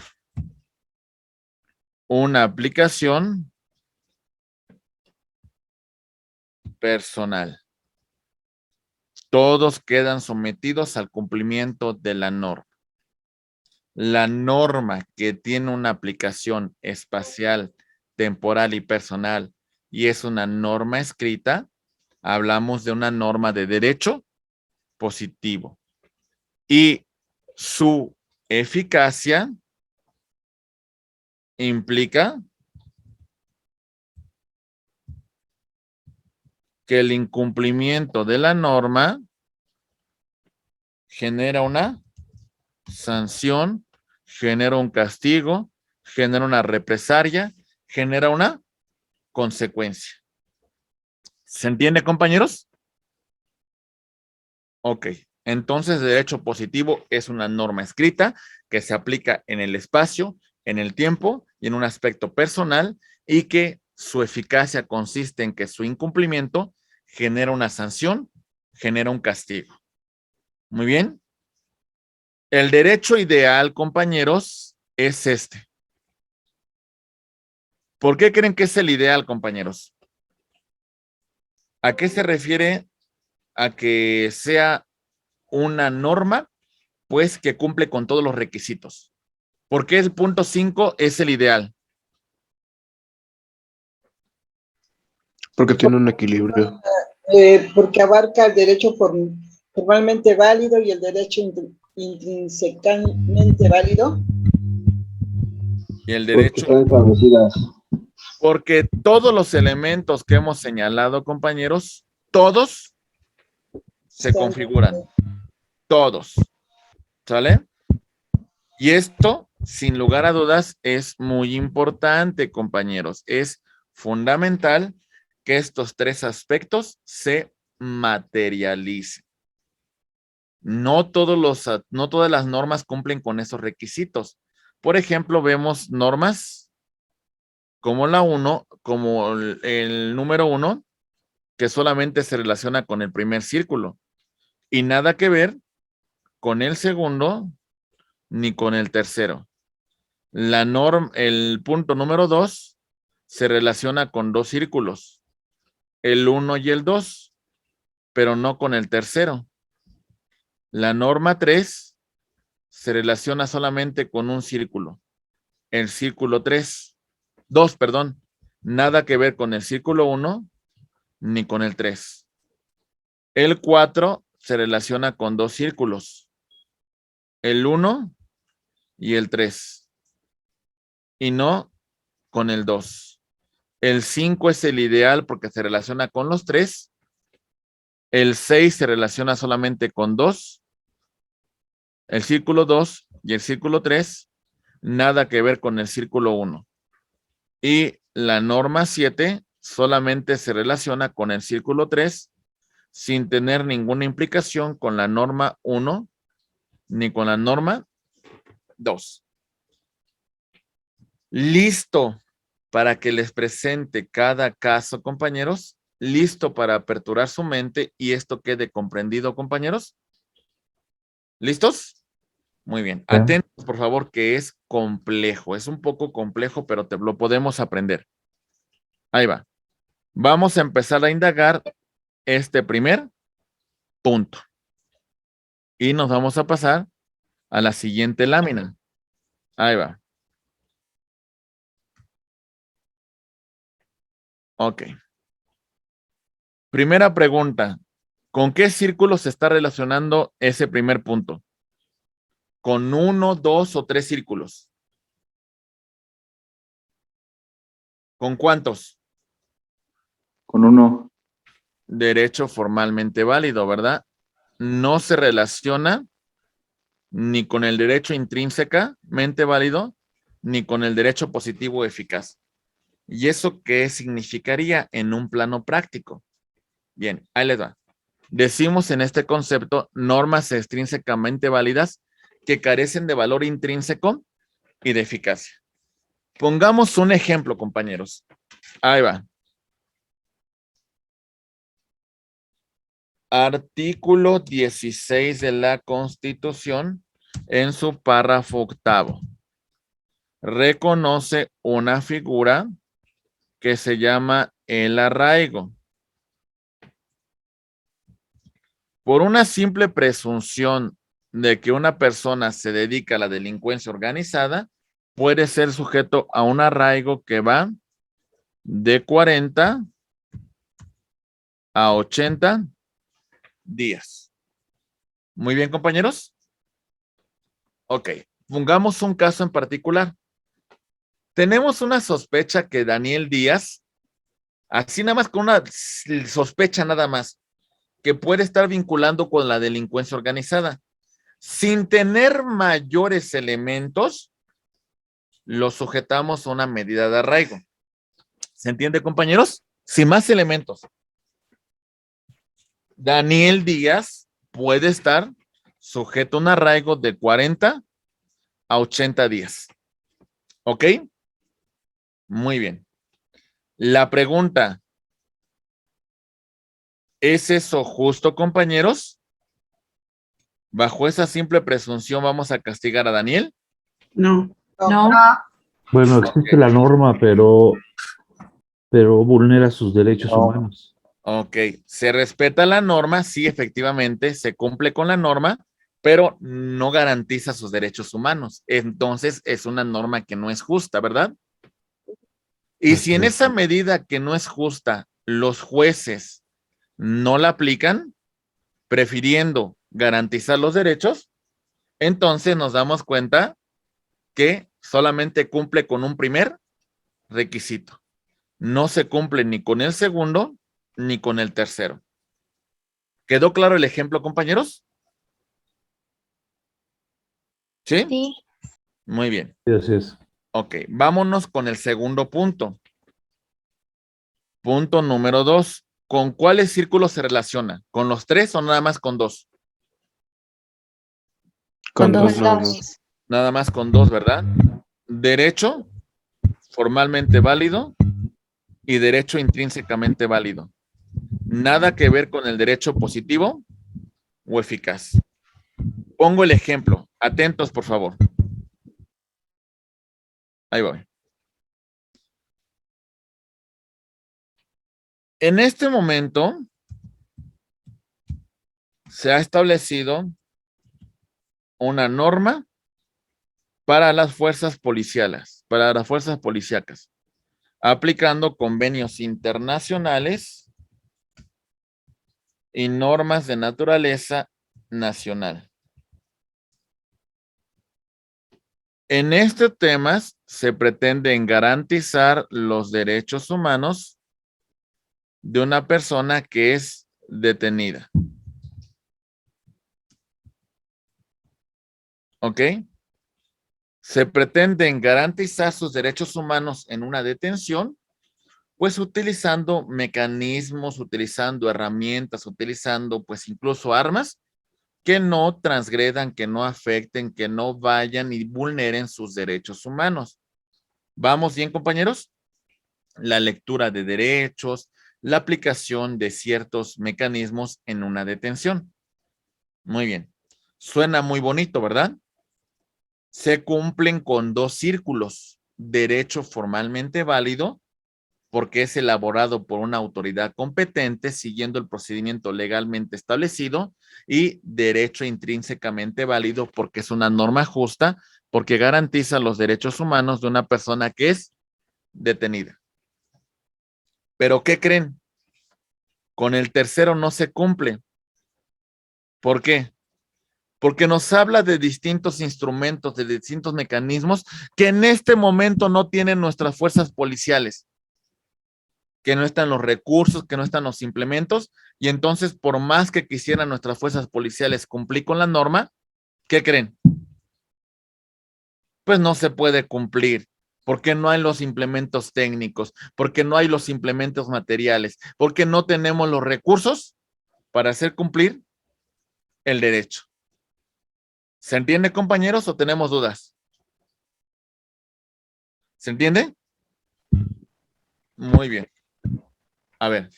Una aplicación personal. Todos quedan sometidos al cumplimiento de la norma. La norma que tiene una aplicación espacial, temporal y personal y es una norma escrita, hablamos de una norma de derecho positivo. Y su eficacia implica que el incumplimiento de la norma genera una sanción, genera un castigo, genera una represalia, genera una consecuencia. ¿Se entiende, compañeros? Ok, entonces derecho positivo es una norma escrita que se aplica en el espacio, en el tiempo y en un aspecto personal y que su eficacia consiste en que su incumplimiento genera una sanción, genera un castigo. Muy bien. El derecho ideal, compañeros, es este. ¿Por qué creen que es el ideal, compañeros? ¿A qué se refiere a que sea una norma, pues, que cumple con todos los requisitos? ¿Por qué el punto 5 es el ideal? Porque tiene un equilibrio. Porque abarca el derecho formalmente válido y el derecho intrínsecamente válido. Y el Porque derecho, están establecidas. porque todos los elementos que hemos señalado, compañeros, todos se configuran. Todos. ¿Sale? Y esto, sin lugar a dudas, es muy importante, compañeros. Es fundamental que estos tres aspectos se materialicen. No todas las normas cumplen con esos requisitos. Por ejemplo, vemos normas como la 1, como el número 1, que solamente se relaciona con el primer círculo y nada que ver con el segundo ni con el tercero. El punto número 2 se relaciona con dos círculos, el 1 y el 2, pero no con el tercero. La norma 3 se relaciona solamente con un círculo, el círculo 2, perdón, nada que ver con el círculo 1 ni con el 3. El 4 se relaciona con dos círculos, el 1 y el 3, y no con el 2. El 5 es el ideal porque se relaciona con los 3. El 6 se relaciona solamente con 2. El círculo 2 y el círculo 3, nada que ver con el círculo 1. Y la norma 7 solamente se relaciona con el círculo 3 sin tener ninguna implicación con la norma 1 ni con la norma 2. Listo para que les presente cada caso, compañeros. Listo para aperturar su mente y esto quede comprendido, compañeros. ¿Listos? Muy bien. Atentos, por favor, que es complejo. Es un poco complejo, pero lo podemos aprender. Ahí va. Vamos a empezar a indagar este primer punto. Y nos vamos a pasar a la siguiente lámina. Ahí va. Ok. Primera pregunta. ¿Con qué círculo se está relacionando ese primer punto? ¿Con 1, 2 o 3 círculos? ¿Con cuántos? Con uno. Derecho formalmente válido, ¿verdad? No se relaciona ni con el derecho intrínsecamente válido, ni con el derecho positivo eficaz. ¿Y eso qué significaría en un plano práctico? Bien, ahí les va. Decimos en este concepto normas extrínsecamente válidas que carecen de valor intrínseco y de eficacia. Pongamos un ejemplo, compañeros. Ahí va. Artículo 16 de la Constitución, en su párrafo octavo, reconoce una figura que se llama el arraigo. Por una simple presunción de que una persona se dedica a la delincuencia organizada, puede ser sujeto a un arraigo que va de 40 a 80 días. Muy bien, compañeros. Ok, pongamos un caso en particular. Tenemos una sospecha que Daniel Díaz, así nada más con una sospecha nada más, que puede estar vinculando con la delincuencia organizada. Sin tener mayores elementos, lo sujetamos a una medida de arraigo. ¿Se entiende, compañeros? Sin más elementos. Daniel Díaz puede estar sujeto a un arraigo de 40 a 80 días. ¿Ok? Muy bien. La pregunta, ¿es eso justo, compañeros? ¿Bajo esa simple presunción vamos a castigar a Daniel? No. No, Bueno, existe la norma, pero vulnera sus derechos No. humanos. Ok, se respeta la norma, sí, efectivamente, se cumple con la norma, pero no garantiza sus derechos humanos. Entonces, es una norma que no es justa, ¿verdad? Y si en esa medida que no es justa, los jueces no la aplican, prefiriendo garantizar los derechos, entonces nos damos cuenta que solamente cumple con un primer requisito. No se cumple ni con el segundo ni con el tercero. ¿Quedó claro el ejemplo, compañeros? ¿Sí? Sí. Muy bien. Sí, así es. Ok, vámonos con el segundo punto. Punto número 2. ¿Con cuáles círculos se relaciona? ¿Con los 3 o nada más con 2? Con Con dos dos. nada más. Nada más con 2, ¿verdad? Derecho formalmente válido y derecho intrínsecamente válido. Nada que ver con el derecho positivo o eficaz. Pongo el ejemplo. Atentos, por favor. Ahí voy. En este momento se ha establecido una norma para las fuerzas policiales, para las fuerzas policíacas, aplicando convenios internacionales y normas de naturaleza nacional. En estos temas se pretenden garantizar los derechos humanos de una persona que es detenida. ¿Ok? Se pretenden garantizar sus derechos humanos en una detención, pues utilizando mecanismos, utilizando herramientas, utilizando pues incluso armas que no transgredan, que no afecten, que no vayan y vulneren sus derechos humanos. ¿Vamos bien, compañeros? La lectura de derechos, la aplicación de ciertos mecanismos en una detención. Muy bien. Suena muy bonito, ¿verdad? Se cumplen con 2 círculos. Derecho formalmente válido, porque es elaborado por una autoridad competente siguiendo el procedimiento legalmente establecido, y derecho intrínsecamente válido porque es una norma justa, porque garantiza los derechos humanos de una persona que es detenida. ¿Pero qué creen? Con el tercero no se cumple. ¿Por qué? Porque nos habla de distintos instrumentos, de distintos mecanismos que en este momento no tienen nuestras fuerzas policiales, que no están los recursos, que no están los implementos, y entonces por más que quisieran nuestras fuerzas policiales cumplir con la norma, ¿qué creen? Pues no se puede cumplir, porque no hay los implementos técnicos, porque no hay los implementos materiales, porque no tenemos los recursos para hacer cumplir el derecho. ¿Se entiende, compañeros, o tenemos dudas? ¿Se entiende? Muy bien. A ver.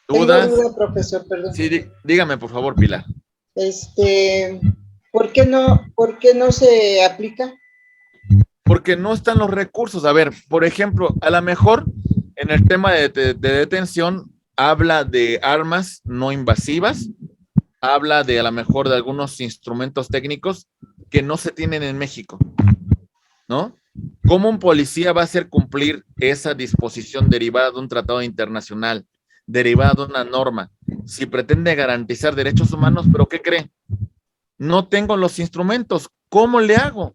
Tengo ¿Dudas? duda, profesor, perdón. Sí, dígame, por favor, Pilar. ¿Por qué no se aplica? Porque no están los recursos. A ver, por ejemplo, a lo mejor en el tema de detención habla de armas no invasivas, habla de a lo mejor de algunos instrumentos técnicos que no se tienen en México, ¿no? ¿Cómo un policía va a hacer cumplir esa disposición derivada de un tratado internacional, derivada de una norma, si pretende garantizar derechos humanos, pero qué cree? No tengo los instrumentos. ¿Cómo le hago?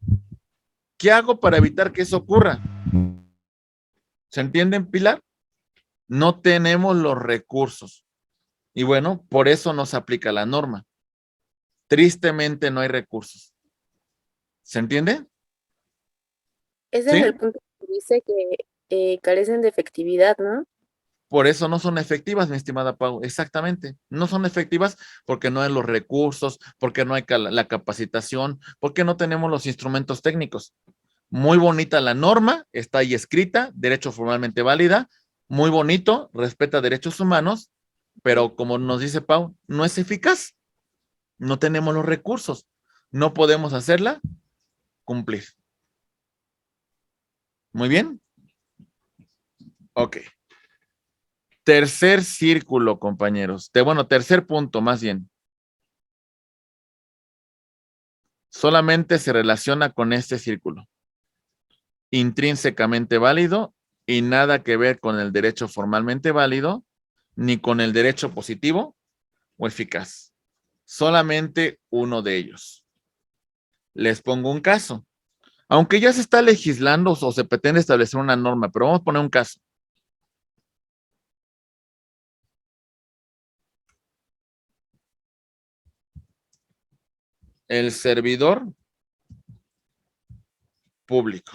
¿Qué hago para evitar que eso ocurra? ¿Se entienden, Pilar? No tenemos los recursos. Y bueno, por eso nos aplica la norma. Tristemente no hay recursos. ¿Se entiende? Ese ¿Sí? es el punto que dice que carecen de efectividad, ¿no? Por eso no son efectivas, mi estimada Pau. Exactamente. No son efectivas porque no hay los recursos, porque no hay la capacitación, porque no tenemos los instrumentos técnicos. Muy bonita la norma, está ahí escrita, derecho formalmente válida, muy bonito, respeta derechos humanos, pero como nos dice Pau, no es eficaz. No tenemos los recursos. No podemos hacerla cumplir. Muy bien. Ok. Tercer círculo, compañeros. Tercer punto, más bien. Solamente se relaciona con este círculo. Intrínsecamente válido y nada que ver con el derecho formalmente válido, ni con el derecho positivo o eficaz. Solamente uno de ellos. Les pongo un caso. Aunque ya se está legislando o se pretende establecer una norma, pero vamos a poner un caso. El servidor público.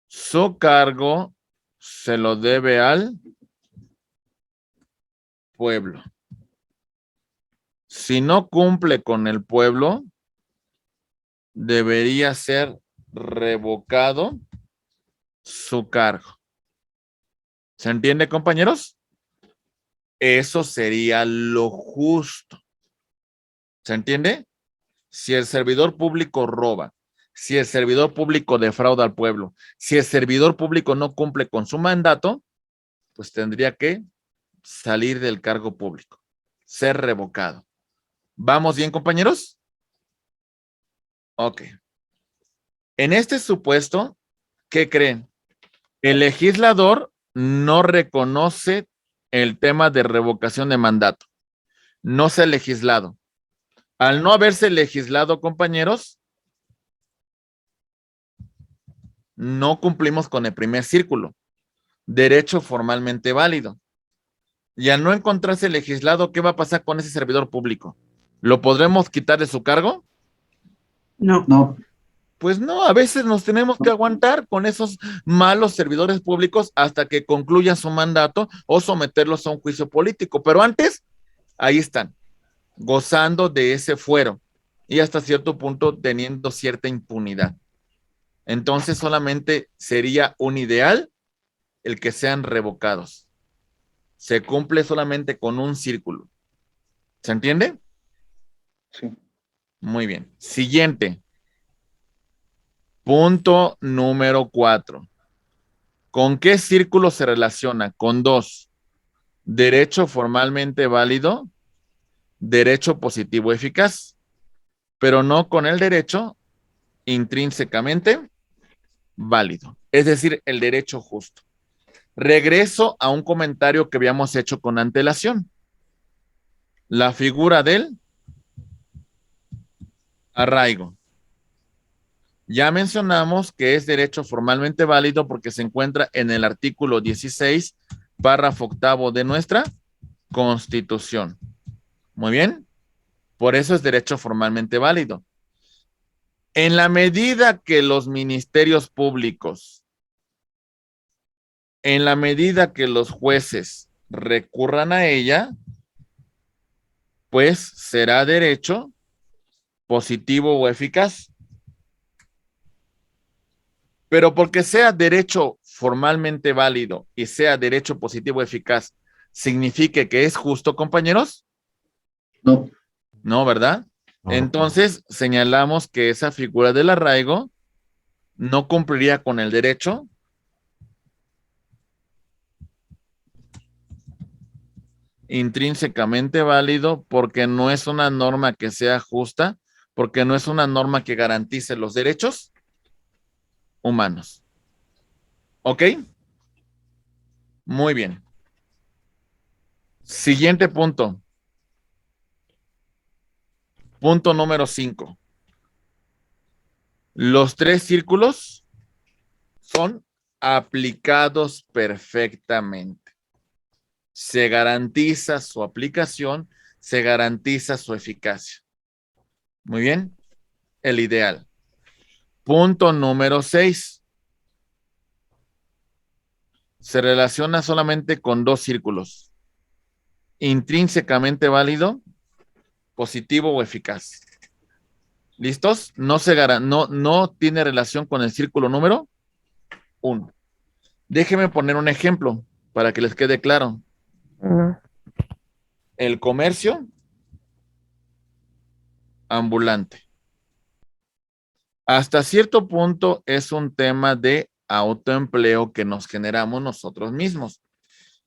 Su cargo se lo debe al pueblo. Si no cumple con el pueblo, debería ser revocado su cargo. ¿Se entiende, compañeros? Eso sería lo justo. ¿Se entiende? Si el servidor público roba, si el servidor público defrauda al pueblo, si el servidor público no cumple con su mandato, pues tendría que salir del cargo público, ser revocado. ¿Vamos bien, compañeros? Ok. En este supuesto, ¿qué creen? El legislador no reconoce el tema de revocación de mandato. No se ha legislado. Al no haberse legislado, compañeros, no cumplimos con el primer círculo. Derecho formalmente válido. Y al no encontrarse legislado, ¿qué va a pasar con ese servidor público? ¿Lo podremos quitar de su cargo? No. No. Pues no, a veces nos tenemos que aguantar con esos malos servidores públicos hasta que concluyan su mandato o someterlos a un juicio político. Pero antes, ahí están, gozando de ese fuero y hasta cierto punto teniendo cierta impunidad. Entonces solamente sería un ideal el que sean revocados. Se cumple solamente con un círculo. ¿Se entiende? Sí. Muy bien. Siguiente. Punto número 4. ¿Con qué círculo se relaciona? Con 2. Derecho formalmente válido, derecho positivo eficaz, pero no con el derecho intrínsecamente válido, es decir, el derecho justo. Regreso a un comentario que habíamos hecho con antelación. La figura del arraigo. Ya mencionamos que es derecho formalmente válido porque se encuentra en el artículo 16, párrafo octavo de nuestra Constitución. Muy bien. Por eso es derecho formalmente válido. En la medida que los ministerios públicos, en la medida que los jueces recurran a ella, pues será derecho positivo o eficaz. Pero porque sea derecho formalmente válido y sea derecho positivo eficaz, ¿signifique que es justo, compañeros? No. No, ¿verdad? No. Entonces señalamos que esa figura del arraigo no cumpliría con el derecho intrínsecamente válido porque no es una norma que sea justa, porque no es una norma que garantice los derechos humanos. ¿Ok? Muy bien. Siguiente punto. Punto número 5. Los 3 círculos son aplicados perfectamente. Se garantiza su aplicación, se garantiza su eficacia. Muy bien, el ideal. Punto número 6. Se relaciona solamente con 2 círculos. Intrínsecamente válido, positivo o eficaz. ¿Listos? No tiene relación con el círculo número 1. Déjenme poner un ejemplo para que les quede claro. El comercio ambulante. Hasta cierto punto es un tema de autoempleo que nos generamos nosotros mismos.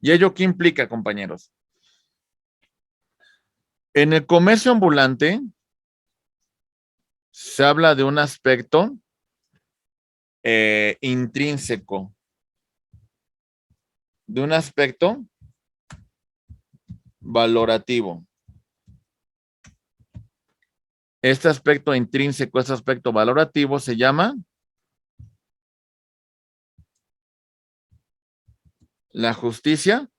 ¿Y ello qué implica, compañeros? En el comercio ambulante se habla de un aspecto intrínseco, de un aspecto valorativo. Este aspecto intrínseco, este aspecto valorativo se llama la justicia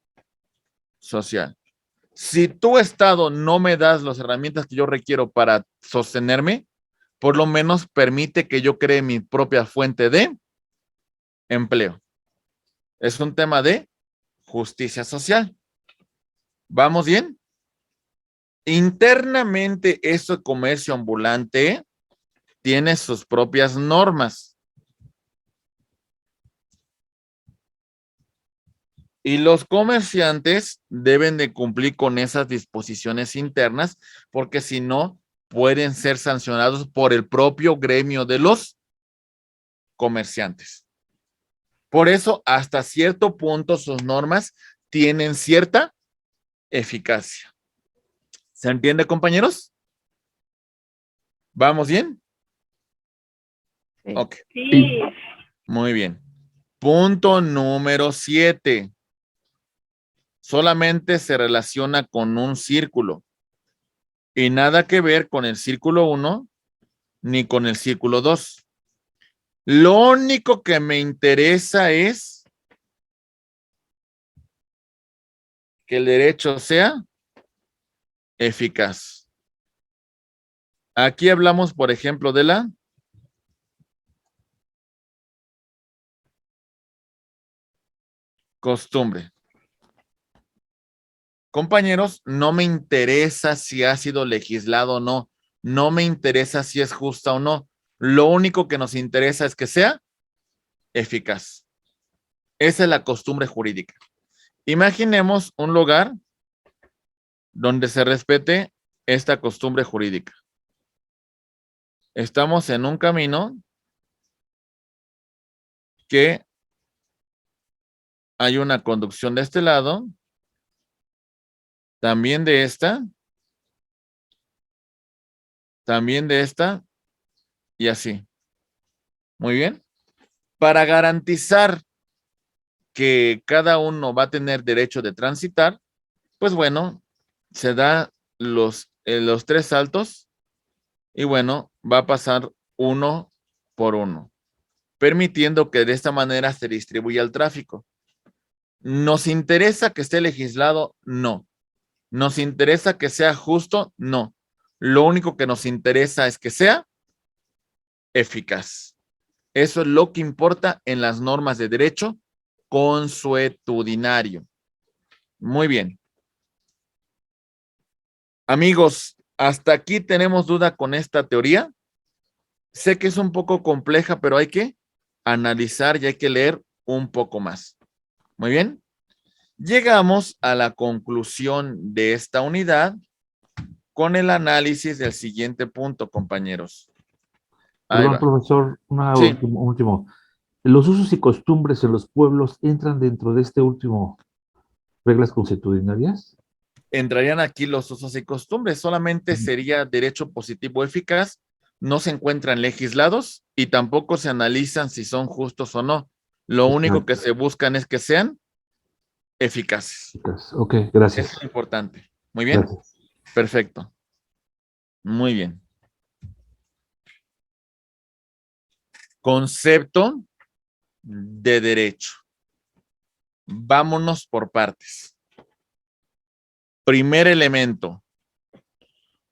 social. Si tu Estado no me das las herramientas que yo requiero para sostenerme, por lo menos permite que yo cree mi propia fuente de empleo. Es un tema de justicia social. ¿Vamos bien? Internamente, este comercio ambulante tiene sus propias normas. Y los comerciantes deben de cumplir con esas disposiciones internas, porque si no, pueden ser sancionados por el propio gremio de los comerciantes. Por eso, hasta cierto punto, sus normas tienen cierta eficacia. ¿Se entiende, compañeros? ¿Vamos bien? Sí. Ok. Sí. Muy bien. Punto número 7. Solamente se relaciona con un círculo y nada que ver con el círculo 1 ni con el círculo 2. Lo único que me interesa es que el derecho sea eficaz. Aquí hablamos, por ejemplo, de la costumbre. Compañeros, no me interesa si ha sido legislado o no. No me interesa si es justa o no. Lo único que nos interesa es que sea eficaz. Esa es la costumbre jurídica. Imaginemos un lugar donde se respete esta costumbre jurídica. Estamos en un camino que hay una conducción de este lado, también de esta, también de esta y así. Muy bien. Para garantizar que cada uno va a tener derecho de transitar, pues bueno, se da los 3 saltos y bueno, va a pasar uno por uno, permitiendo que de esta manera se distribuya el tráfico. ¿Nos interesa que esté legislado? No. ¿Nos interesa que sea justo? No. Lo único que nos interesa es que sea eficaz. Eso es lo que importa en las normas de derecho consuetudinario. Muy bien. Amigos, ¿hasta aquí tenemos duda con esta teoría? Sé que es un poco compleja, pero hay que analizar y hay que leer un poco más. Muy bien. Llegamos a la conclusión de esta unidad con el análisis del siguiente punto, compañeros. Ahí Perdón, va. profesor, Sí. último. ¿Los usos y costumbres en los pueblos entran dentro de este último reglas consuetudinarias? Entrarían aquí los usos y costumbres. Solamente sería derecho positivo eficaz no se encuentran legislados y tampoco se analizan si son justos o no. Lo único que se buscan es que sean eficaces. Ok, gracias. Eso es importante. Muy bien. Gracias. Perfecto. Muy bien. Concepto de derecho. Vámonos por partes. Primer elemento.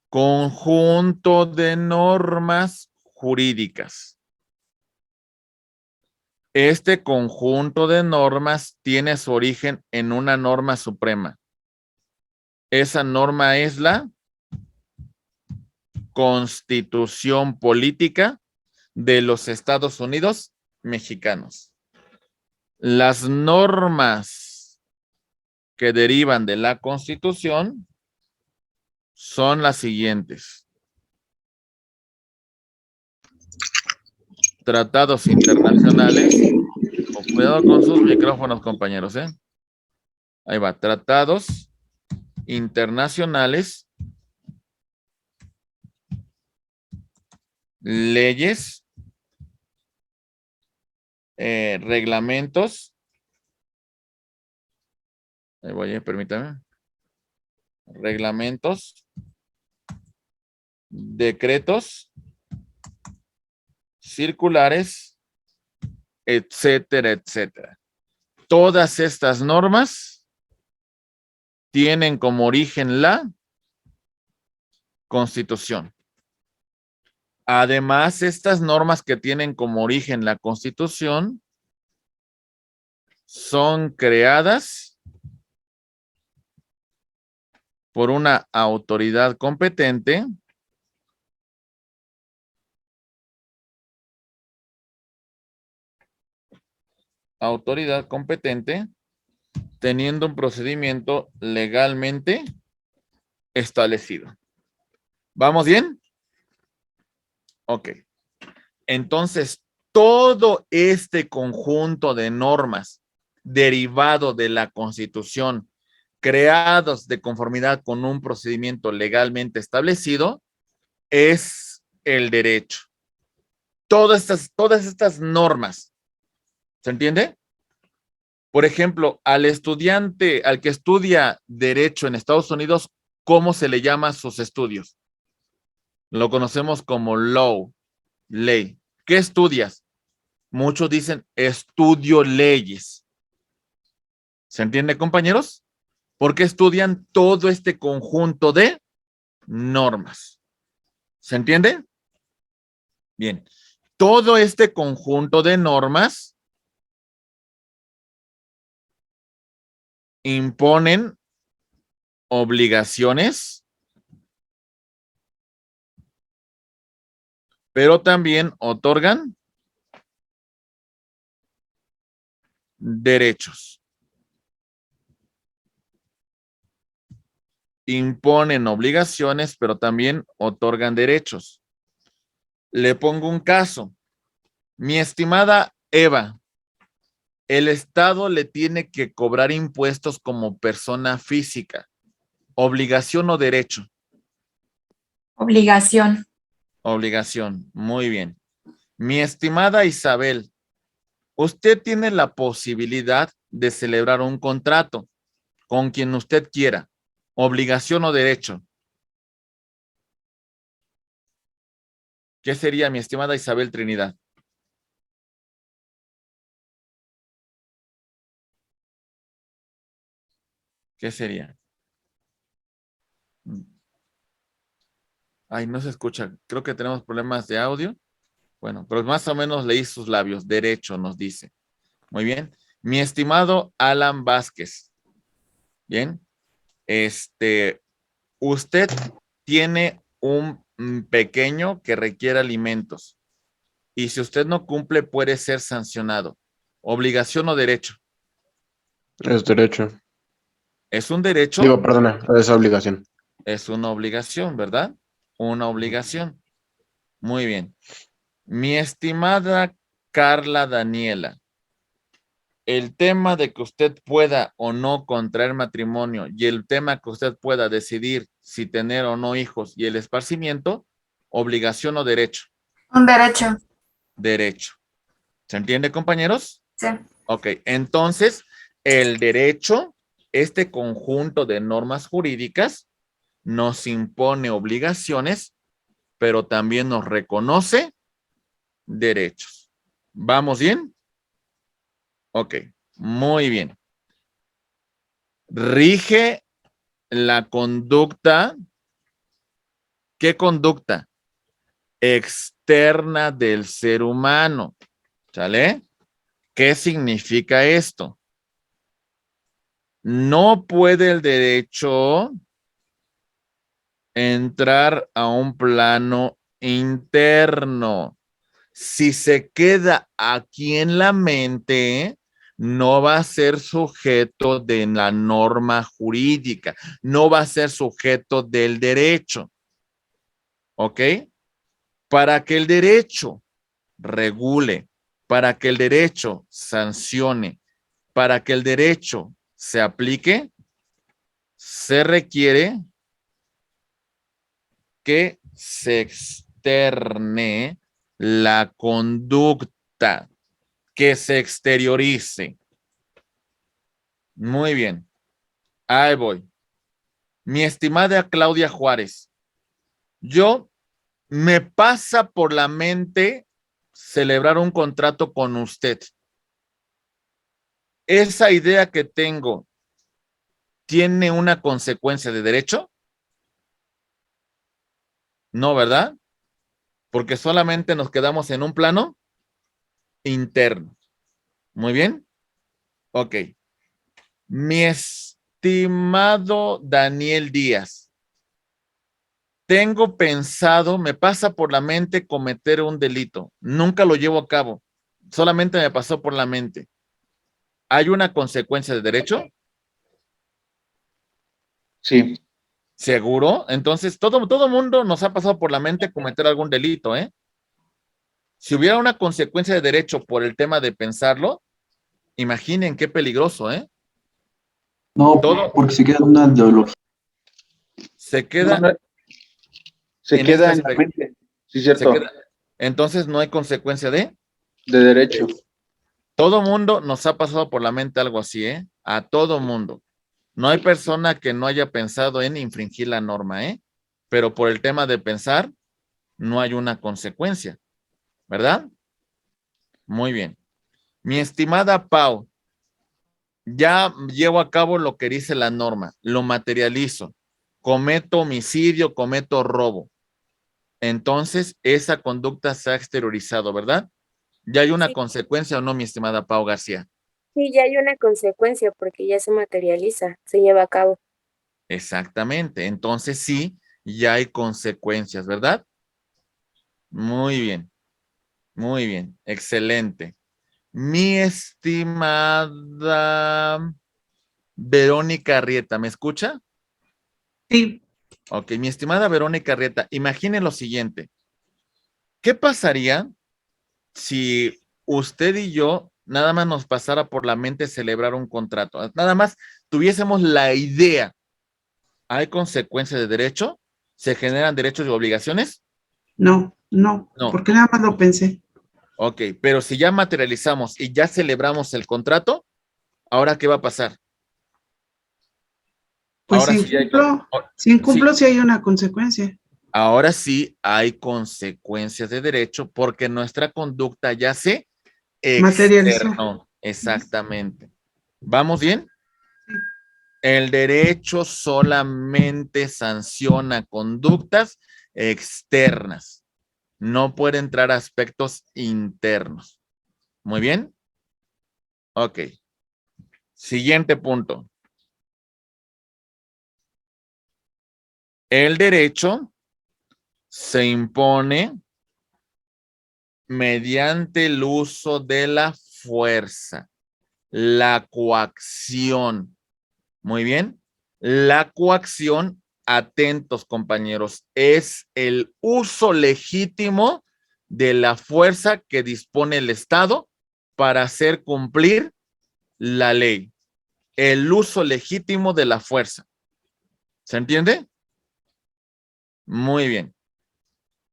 Conjunto de normas jurídicas. Este conjunto de normas tiene su origen en una norma suprema. Esa norma es la Constitución Política de los Estados Unidos Mexicanos. Las normas que derivan de la Constitución son las siguientes. Tratados internacionales. Cuidado con sus micrófonos, compañeros, ¿eh? Ahí va. Tratados internacionales. Leyes. Reglamentos. Ahí voy, permítame. Reglamentos. Decretos. Circulares. Etcétera, etcétera. Todas estas normas tienen como origen la Constitución. Además, estas normas que tienen como origen la Constitución son creadas por una autoridad competente teniendo un procedimiento legalmente establecido. ¿Vamos bien? Ok. Entonces, todo este conjunto de normas derivado de la Constitución, creados de conformidad con un procedimiento legalmente establecido, es el derecho. Todas estas normas, ¿se entiende? Por ejemplo, al estudiante, al que estudia derecho en Estados Unidos, ¿cómo se le llama a sus estudios? Lo conocemos como law, ley. ¿Qué estudias? Muchos dicen estudio leyes. ¿Se entiende, compañeros? Porque estudian todo este conjunto de normas. ¿Se entiende? Bien. Todo este conjunto de normas imponen obligaciones, pero también otorgan derechos. Imponen obligaciones, pero también otorgan derechos. Le pongo un caso. Mi estimada Eva, el Estado le tiene que cobrar impuestos como persona física. ¿Obligación o derecho? Obligación. Obligación. Muy bien. Mi estimada Isabel, usted tiene la posibilidad de celebrar un contrato con quien usted quiera. ¿Obligación o derecho? ¿Qué sería, mi estimada Isabel Trinidad? ¿Qué sería? Ay, no se escucha. Creo que tenemos problemas de audio. Bueno, pero más o menos leí sus labios. Derecho nos dice. Muy bien. Mi estimado Alan Vázquez. Bien. Usted tiene un pequeño que requiere alimentos. Y si usted no cumple, puede ser sancionado. ¿Obligación o derecho? Es derecho. ¿Es un derecho? Digo, perdona, es obligación. Es una obligación, ¿verdad? Una obligación. Muy bien. Mi estimada Carla Daniela, el tema de que usted pueda o no contraer matrimonio y el tema que usted pueda decidir si tener o no hijos y el esparcimiento, ¿Obligación o derecho? Un derecho. Derecho. ¿Se entiende, compañeros? Sí. Ok, entonces, el derecho, este conjunto de normas jurídicas, nos impone obligaciones, pero también nos reconoce derechos. ¿Vamos bien? Ok, muy bien. Rige la conducta. ¿Qué conducta? Externa del ser humano. ¿Sale? ¿Qué significa esto? No puede el derecho entrar a un plano interno. Si se queda aquí en la mente, no va a ser sujeto de la norma jurídica, no va a ser sujeto del derecho. ¿Ok? Para que el derecho regule, para que el derecho sancione, para que el derecho se aplique, se requiere que se externe la conducta, que se exteriorice. Muy bien. Ahí voy. Mi estimada Claudia Juárez, yo me pasa por la mente celebrar un contrato con usted. Esa idea que tengo, ¿tiene una consecuencia de derecho? No, ¿verdad? Porque solamente nos quedamos en un plano interno. Muy bien. Ok. Mi estimado Daniel Díaz, tengo pensado, me pasa por la mente cometer un delito. Nunca lo llevo a cabo. Solamente me pasó por la mente. ¿Hay una consecuencia de derecho? Sí. ¿Seguro? Entonces, todo mundo nos ha pasado por la mente cometer algún delito, ¿eh? Si hubiera una consecuencia de derecho por el tema de pensarlo, imaginen qué peligroso, ¿eh? No, Todo porque se queda en una ideología. se queda Se en ese queda en la aspecto. mente. Sí, Se cierto. queda. Entonces, no hay consecuencia de. De derecho. Todo mundo nos ha pasado por la mente algo así, ¿eh? A todo mundo. No hay persona que no haya pensado en infringir la norma, ¿eh? Pero por el tema de pensar, no hay una consecuencia, ¿verdad? Muy bien. Mi estimada Pau, ya llevo a cabo lo que dice la norma, lo materializo, cometo homicidio, cometo robo. Entonces, esa conducta se ha exteriorizado, ¿verdad? ¿Ya hay una Sí, consecuencia o no, mi estimada Pau García? sí, ya hay una consecuencia porque ya se materializa, se lleva a cabo. Exactamente. Entonces, sí, ya hay consecuencias, ¿verdad? Muy bien, muy bien, excelente. Mi estimada Verónica Arrieta, ¿me escucha? Sí. Ok, mi estimada Verónica Arrieta, imagine lo siguiente. ¿Qué pasaría si usted y yo nada más nos pasara por la mente celebrar un contrato? Nada más tuviésemos la idea. ¿Hay consecuencias de derecho? ¿Se generan derechos y obligaciones? No, No. porque nada más lo pensé. Ok, pero si ya materializamos y ya celebramos el contrato, ¿ahora qué va a pasar? Pues Ahora sí ya hay si sí, incumplo, sí hay una consecuencia. ahora sí hay consecuencias de derecho porque nuestra conducta ya se Materializó. externó. Exactamente. ¿Vamos bien? El derecho solamente sanciona conductas externas. No puede entrar aspectos internos. Muy bien. Ok. Siguiente punto. El derecho se impone mediante el uso de la fuerza, la coacción. Muy bien. La coacción, atentos compañeros, es el uso legítimo de la fuerza que dispone el Estado para hacer cumplir la ley. El uso legítimo de la fuerza. ¿Se entiende? Muy bien.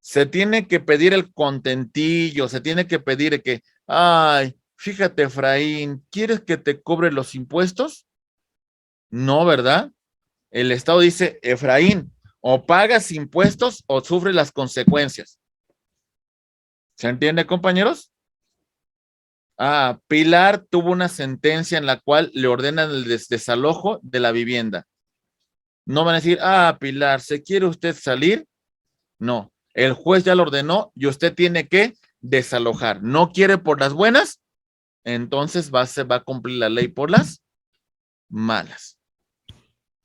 Se tiene que pedir el contentillo, se tiene que pedir que, ay, fíjate, Efraín, ¿quieres que te cobre los impuestos? No, ¿verdad? El Estado dice, Efraín, o pagas impuestos o sufres las consecuencias. ¿Se entiende, compañeros? Ah, Pilar tuvo una sentencia en la cual le ordenan el desalojo de la vivienda. No van a decir, ah, Pilar, ¿se quiere usted salir? No, el juez ya lo ordenó y usted tiene que desalojar. ¿No quiere por las buenas? Entonces se va a cumplir la ley por las malas.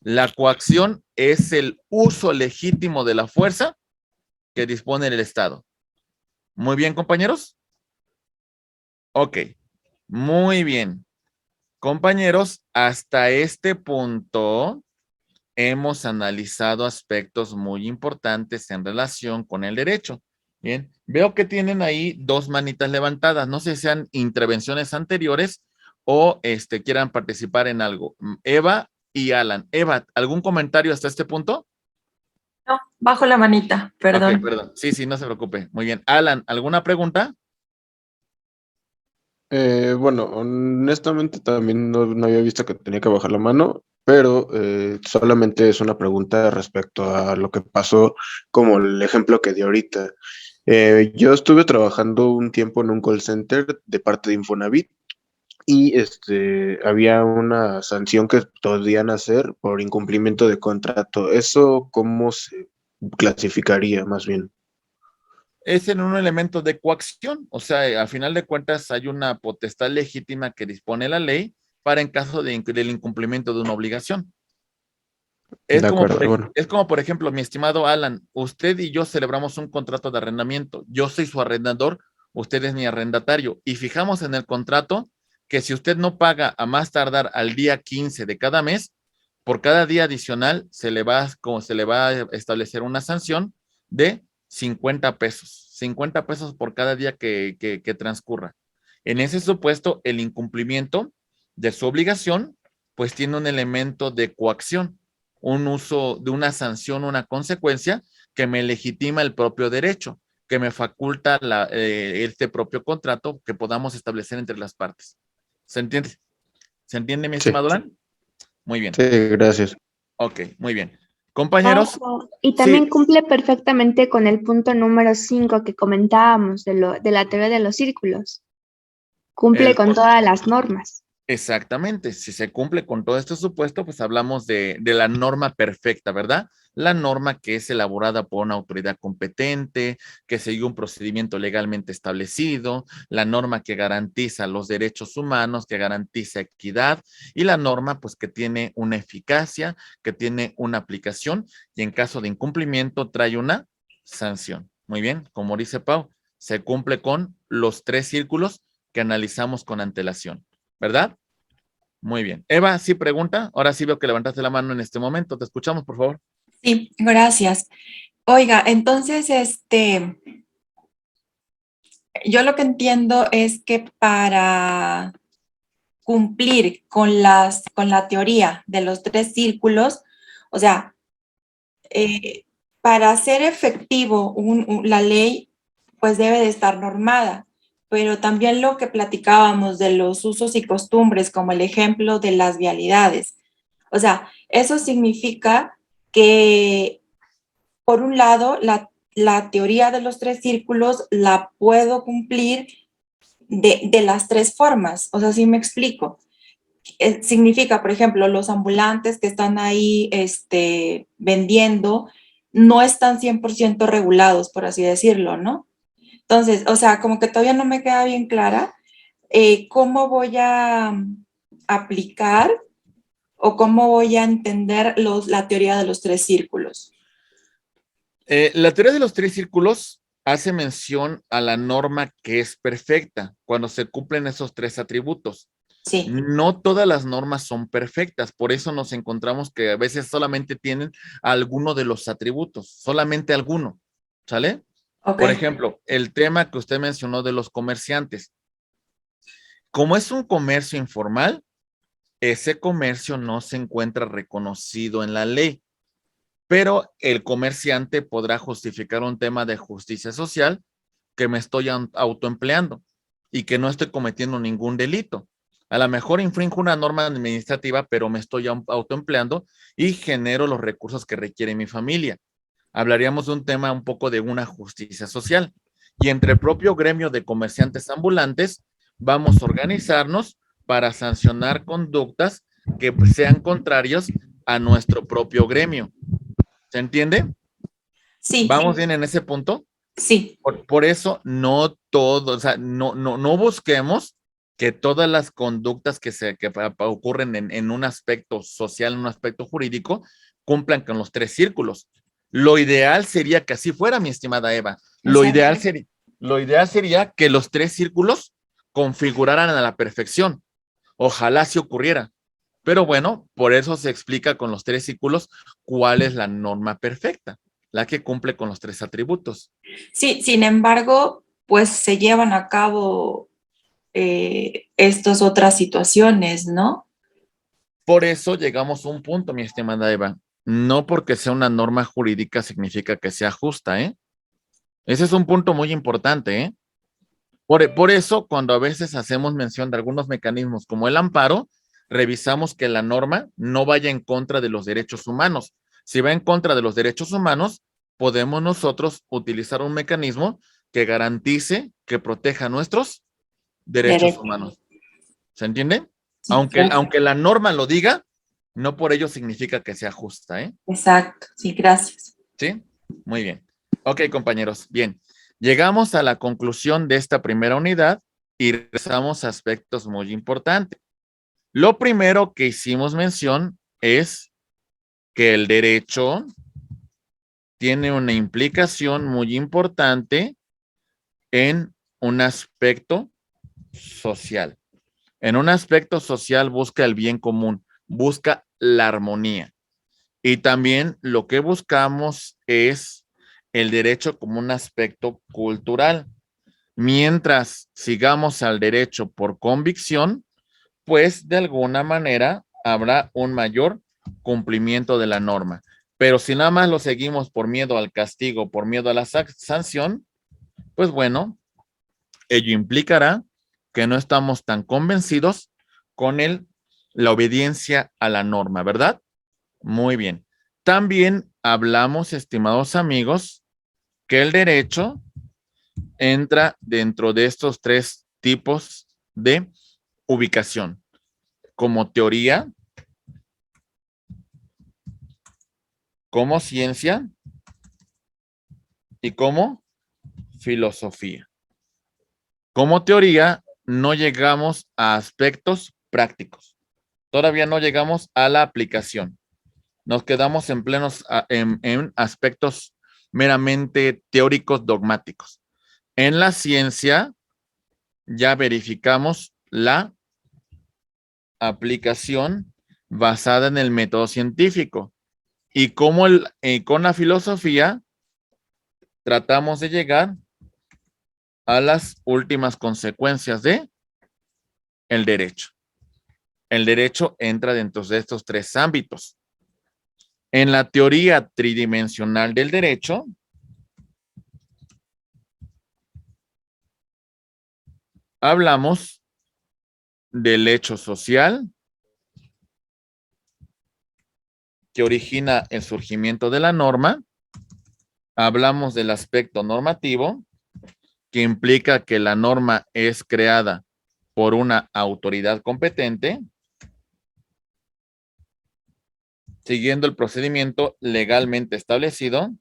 La coacción es el uso legítimo de la fuerza que dispone el Estado. Muy bien, compañeros. Ok, muy bien. Compañeros, hasta este punto hemos analizado aspectos muy importantes en relación con el derecho. Bien, veo que tienen ahí dos manitas levantadas. No sé si sean intervenciones anteriores o quieran participar en algo. Eva y Alan. Eva, ¿algún comentario hasta este punto? No, bajo la manita, perdón. Ok, perdón. Sí, no se preocupe. Muy bien. Alan, ¿alguna pregunta? Bueno, honestamente también no había visto que tenía que bajar la mano, pero solamente es una pregunta respecto a lo que pasó, como el ejemplo que di ahorita. Yo estuve trabajando un tiempo en un call center de parte de Infonavit y había una sanción que podían hacer por incumplimiento de contrato. ¿Eso cómo se clasificaría más bien? Es en un elemento de coacción, o sea, a final de cuentas hay una potestad legítima que dispone la ley para en caso del incumplimiento de una obligación. De acuerdo, bueno. Es como, por ejemplo, mi estimado Alan, usted y yo celebramos un contrato de arrendamiento. Yo soy su arrendador, usted es mi arrendatario. Y fijamos en el contrato que si usted no paga a más tardar al día 15 de cada mes, por cada día adicional se le va a establecer una sanción de 50 pesos. 50 pesos por cada día que transcurra. En ese supuesto, el incumplimiento de su obligación, pues tiene un elemento de coacción, un uso de una sanción, una consecuencia que me legitima el propio derecho, que me faculta este propio contrato que podamos establecer entre las partes. ¿Se entiende? ¿Se entiende, mi estimado Alan? Muy bien. Sí, gracias. Ok, muy bien. Compañeros. Ojo, y también cumple perfectamente con el punto número 5 que comentábamos de la teoría de los círculos. Cumple con todas las normas. Exactamente, si se cumple con todo este supuesto, pues hablamos de la norma perfecta, ¿verdad? La norma que es elaborada por una autoridad competente, que sigue un procedimiento legalmente establecido, la norma que garantiza los derechos humanos, que garantiza equidad, y la norma pues que tiene una eficacia, que tiene una aplicación, y en caso de incumplimiento trae una sanción. Muy bien, como dice Pau, se cumple con los 3 círculos que analizamos con antelación. ¿Verdad? Muy bien. Eva, sí pregunta. Ahora sí veo que levantaste la mano en este momento. Te escuchamos, por favor. Sí, gracias. Oiga, entonces, yo lo que entiendo es que para cumplir con la teoría de los 3 círculos, o sea, para hacer efectivo la ley, pues debe de estar normada. Pero también lo que platicábamos de los usos y costumbres, como el ejemplo de las vialidades. O sea, eso significa que, por un lado, la teoría de los 3 círculos la puedo cumplir de las 3 formas. O sea, sí me explico. Significa, por ejemplo, los ambulantes que están ahí vendiendo no están 100% regulados, por así decirlo, ¿no? Entonces, o sea, como que todavía no me queda bien clara cómo voy a aplicar o cómo voy a entender la teoría de los 3 círculos. La teoría de los 3 círculos hace mención a la norma que es perfecta cuando se cumplen esos 3 atributos. Sí. No todas las normas son perfectas, por eso nos encontramos que a veces solamente tienen alguno de los atributos, solamente alguno, ¿sale? Okay. Por ejemplo, el tema que usted mencionó de los comerciantes. Como es un comercio informal, ese comercio no se encuentra reconocido en la ley. pero el comerciante podrá justificar un tema de justicia social que me estoy autoempleando y que no estoy cometiendo ningún delito. A lo mejor infringo una norma administrativa, pero me estoy autoempleando y genero los recursos que requiere mi familia. Hablaríamos de un tema un poco de una justicia social. Y entre el propio gremio de comerciantes ambulantes, vamos a organizarnos para sancionar conductas que sean contrarios a nuestro propio gremio. ¿Se entiende? Sí. ¿Vamos bien en ese punto? Sí. Por eso no todo, o sea, no busquemos que todas las conductas que ocurren en un aspecto social, en un aspecto jurídico, cumplan con los 3 círculos. Lo ideal sería que así fuera, mi estimada Eva. Lo ideal sería que los 3 círculos configuraran a la perfección. Ojalá así ocurriera. Pero bueno, por eso se explica con los 3 círculos cuál es la norma perfecta, la que cumple con los 3 atributos. Sí, sin embargo, pues se llevan a cabo estas otras situaciones, ¿no? Por eso llegamos a un punto, mi estimada Eva. No porque sea una norma jurídica significa que sea justa, ¿eh? Ese es un punto muy importante, ¿eh? Por eso, cuando a veces hacemos mención de algunos mecanismos como el amparo, revisamos que la norma no vaya en contra de los derechos humanos. Si va en contra de los derechos humanos, podemos nosotros utilizar un mecanismo que garantice, que proteja nuestros derechos humanos. ¿Se entiende? Sí, aunque la norma lo diga, no por ello significa que sea justa, ¿eh? Exacto, sí, gracias. ¿Sí? Muy bien. Ok, compañeros, bien. Llegamos a la conclusión de esta primera unidad y regresamos a aspectos muy importantes. Lo primero que hicimos mención es que el derecho tiene una implicación muy importante en un aspecto social. En un aspecto social busca el bien común, busca la armonía. Y también lo que buscamos es el derecho como un aspecto cultural. Mientras sigamos al derecho por convicción, pues de alguna manera habrá un mayor cumplimiento de la norma. Pero si nada más lo seguimos por miedo al castigo, por miedo a la sanción, pues bueno, ello implicará que no estamos tan convencidos con la obediencia a la norma, ¿verdad? Muy bien. También hablamos, estimados amigos, que el derecho entra dentro de estos 3 tipos de ubicación, como teoría, como ciencia y como filosofía. Como teoría, no llegamos a aspectos prácticos. Todavía no llegamos a la aplicación. Nos quedamos en en aspectos meramente teóricos dogmáticos. En la ciencia ya verificamos la aplicación basada en el método científico y como con la filosofía tratamos de llegar a las últimas consecuencias de el derecho. El derecho entra dentro de estos 3 ámbitos. En la teoría tridimensional del derecho, hablamos del hecho social que origina el surgimiento de la norma. Hablamos del aspecto normativo, que implica que la norma es creada por una autoridad competente, siguiendo el procedimiento legalmente establecido.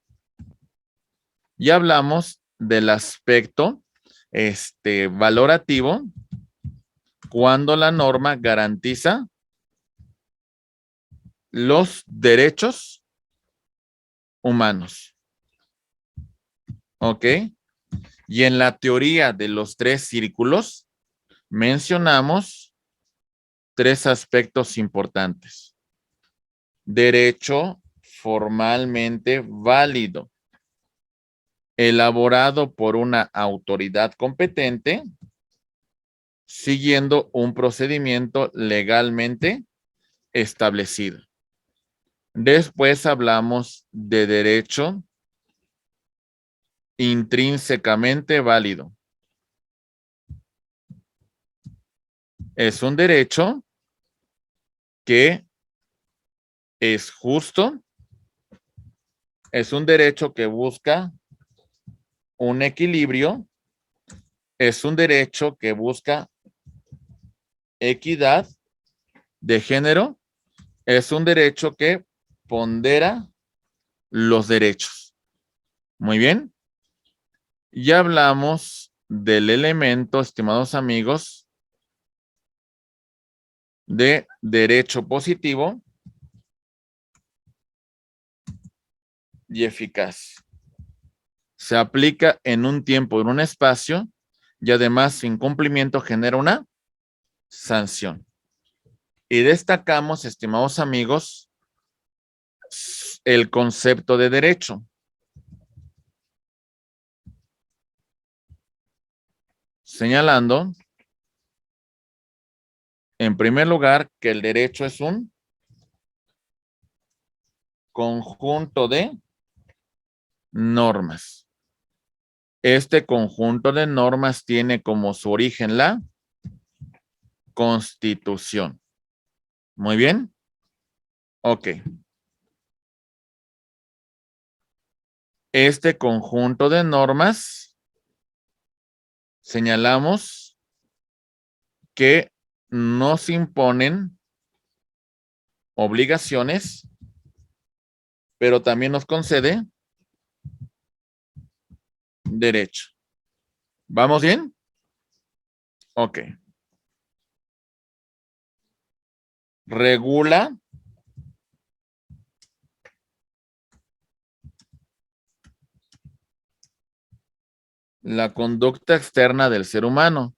Y hablamos del aspecto valorativo, cuando la norma garantiza los derechos humanos. ¿Ok? Y en la teoría de los 3 círculos, mencionamos 3 aspectos importantes. Derecho formalmente válido, elaborado por una autoridad competente, siguiendo un procedimiento legalmente establecido. Después hablamos de derecho intrínsecamente válido. Es un derecho que es justo, es un derecho que busca un equilibrio, es un derecho que busca equidad de género, es un derecho que pondera los derechos. Muy bien. Ya hablamos del elemento, estimados amigos, de derecho positivo y eficaz. Se aplica en un tiempo, en un espacio, y además su incumplimiento genera una sanción. Y destacamos, estimados amigos, el concepto de derecho. Señalando, en primer lugar, que el derecho es un conjunto de normas. Este conjunto de normas tiene como su origen la Constitución. Muy bien. Ok. Este conjunto de normas señalamos que nos imponen obligaciones, pero también nos concede derecho. ¿Vamos bien? Ok. Regula la conducta externa del ser humano.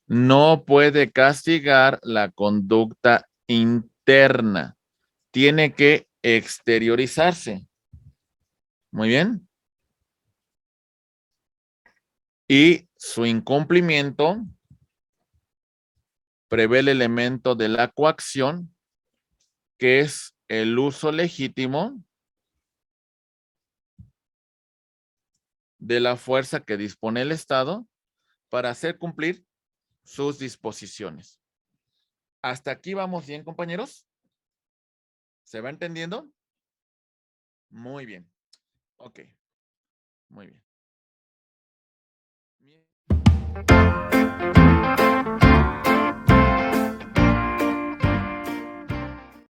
No puede castigar la conducta interna. Tiene que exteriorizarse. Muy bien. Y su incumplimiento prevé el elemento de la coacción, que es el uso legítimo de la fuerza que dispone el Estado para hacer cumplir sus disposiciones. ¿Hasta aquí vamos bien, compañeros? ¿Se va entendiendo? Muy bien. Ok. Muy bien.